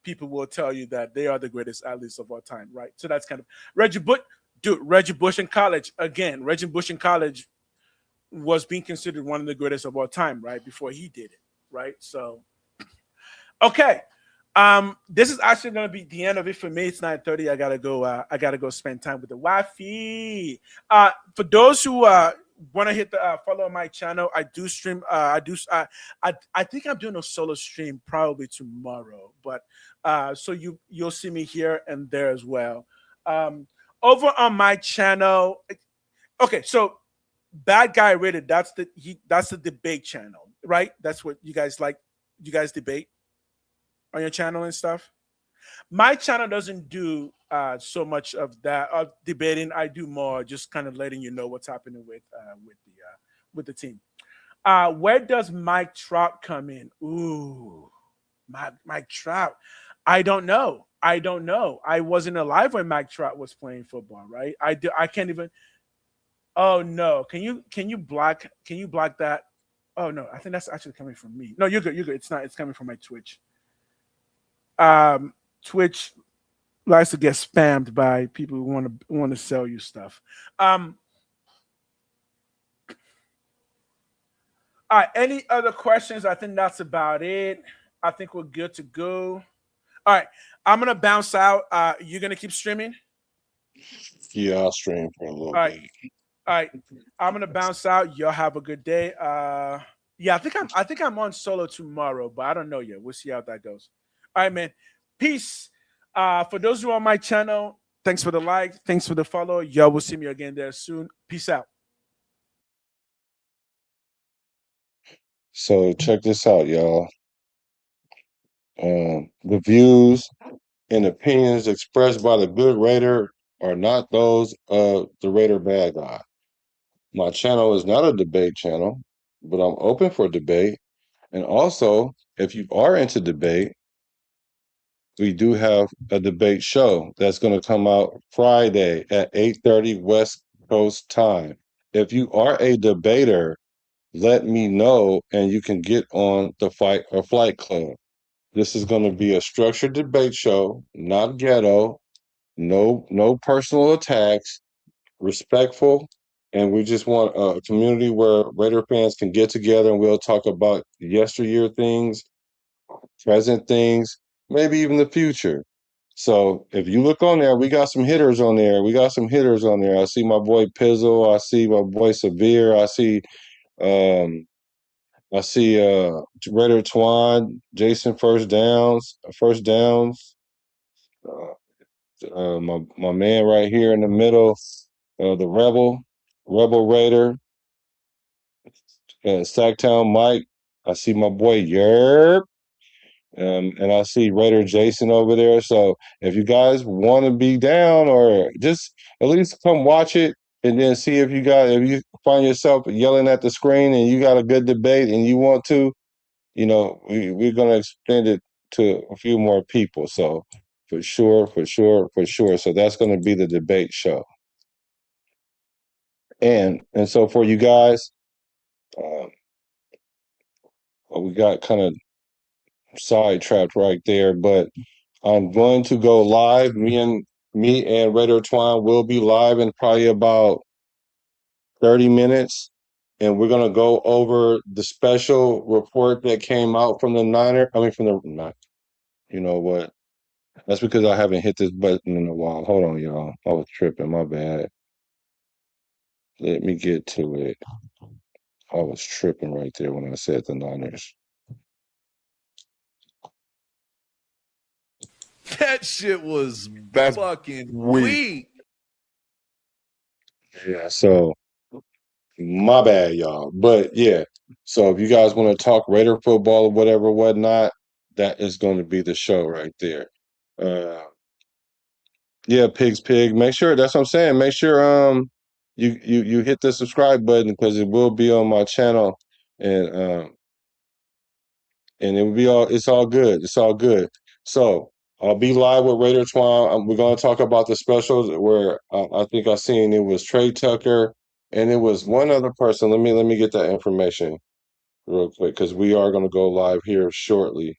People will tell you that they are the greatest athletes of all time, right? So that's kind of Reggie Bush, dude. Reggie Bush in college again. Reggie Bush in college was being considered one of the greatest of all time, right? Before he did it, right? So, okay. This is actually gonna be the end of it for me. It's 9:30. I gotta go. I gotta go spend time with the wifey. For those who want to hit the follow on my channel, I do stream. I think I'm doing a solo stream probably tomorrow, but so you'll see me here and there as well. Over on my channel. Okay, so Bad Guy Rated. That's the debate channel, right? That's what you guys like. You guys debate on your channel and stuff. My channel doesn't do so much of that debating. I do more just kind of letting you know what's happening with the team. Where does Mike Trout come in? Ooh, Mike Trout. I don't know. I wasn't alive when Mike Trout was playing football, right? I can't even. Oh no! Can you block that? Oh no! I think that's actually coming from me. No, you're good. You're good. It's not. It's coming from my Twitch. Twitch likes to get spammed by people who want to sell you stuff. All right, any other questions? I think that's about it. I think we're good to go. All right, I'm gonna bounce out. You're gonna keep streaming? Yeah, I'll stream for a little bit. All right. I'm gonna bounce out. Y'all have a good day. Yeah, I think I'm on solo tomorrow, but I don't know yet. We'll see how that goes. All right, man. Peace. For those who are on my channel, thanks for the like, thanks for the follow. Y'all will see me again there soon. Peace out. So check this out, y'all. The views and opinions expressed by the Good Raider are not those of the Raider Bad Guy. My channel is not a debate channel, but I'm open for debate. And also, if you are into debate, we do have a debate show that's going to come out Friday at 8:30 West Coast time. If you are a debater, let me know and you can get on the Fight or Flight Club. This is going to be a structured debate show, not ghetto, no personal attacks, respectful, and we just want a community where Raider fans can get together and we'll talk about yesteryear things, present things, maybe even the future. So if you look on there, we got some hitters on there. I see my boy Pizzle. I see my boy Severe. I see I see Raider Twan, Jason first downs. My man right here in the middle, the Rebel Raider, Sacktown Mike. I see my boy Yerb. And I see Raider Jason over there. So if you guys want to be down or just at least come watch it and then see if you find yourself yelling at the screen and you got a good debate and you want to, we're gonna extend it to a few more people. So for sure. So that's gonna be the debate show. And so for you guys, we got kind of sidetracked right there, but I'm going to go live. Me and Raider Twine will be live in probably about 30 minutes. And we're gonna go over the special report that came out from the you know what? That's because I haven't hit this button in a while. Hold on, y'all. I was tripping, my bad. Let me get to it. I was tripping right there when I said the Niners. That shit was That's fucking weak. weak. Yeah, so my bad, y'all. But yeah, so if you guys want to talk Raider football or whatnot, that is going to be the show right there. Yeah, Pig's Pig. Make sure that's what I'm saying. Make sure you hit the subscribe button because it will be on my channel and it will be it's all good. It's all good. So I'll be live with Raider Twine. We're gonna talk about the specials where I think I seen it was Trey Tucker and it was one other person. Let me get that information real quick because we are gonna go live here shortly.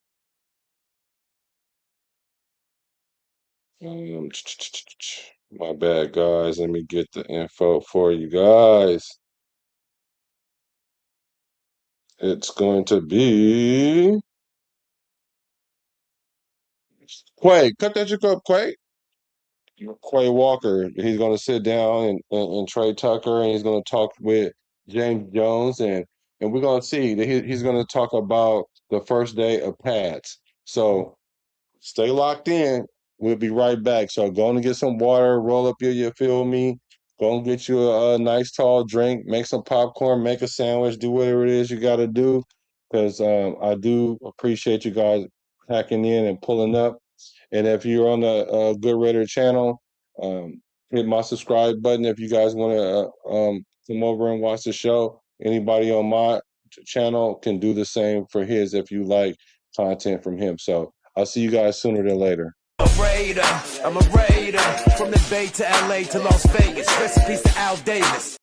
My bad, guys. Let me get the info for you guys. It's going to be Quay. Cut that chick up, Quay. Quay Walker. He's going to sit down and Trey Tucker, and he's going to talk with James Jones, and we're going to see that he's going to talk about the first day of pads. So stay locked in. We'll be right back. So go and get some water, roll up you feel me? Go and get you a nice tall drink, make some popcorn, make a sandwich, do whatever it is you got to do. Because I do appreciate you guys hacking in and pulling up. And if you're on the GoodRaider channel, hit my subscribe button if you guys want to come over and watch the show. Anybody on my channel can do the same for his if you like content from him. So I'll see you guys sooner than later. I'm a raider from the Bay to LA to Las Vegas. Recipes to Al Davis.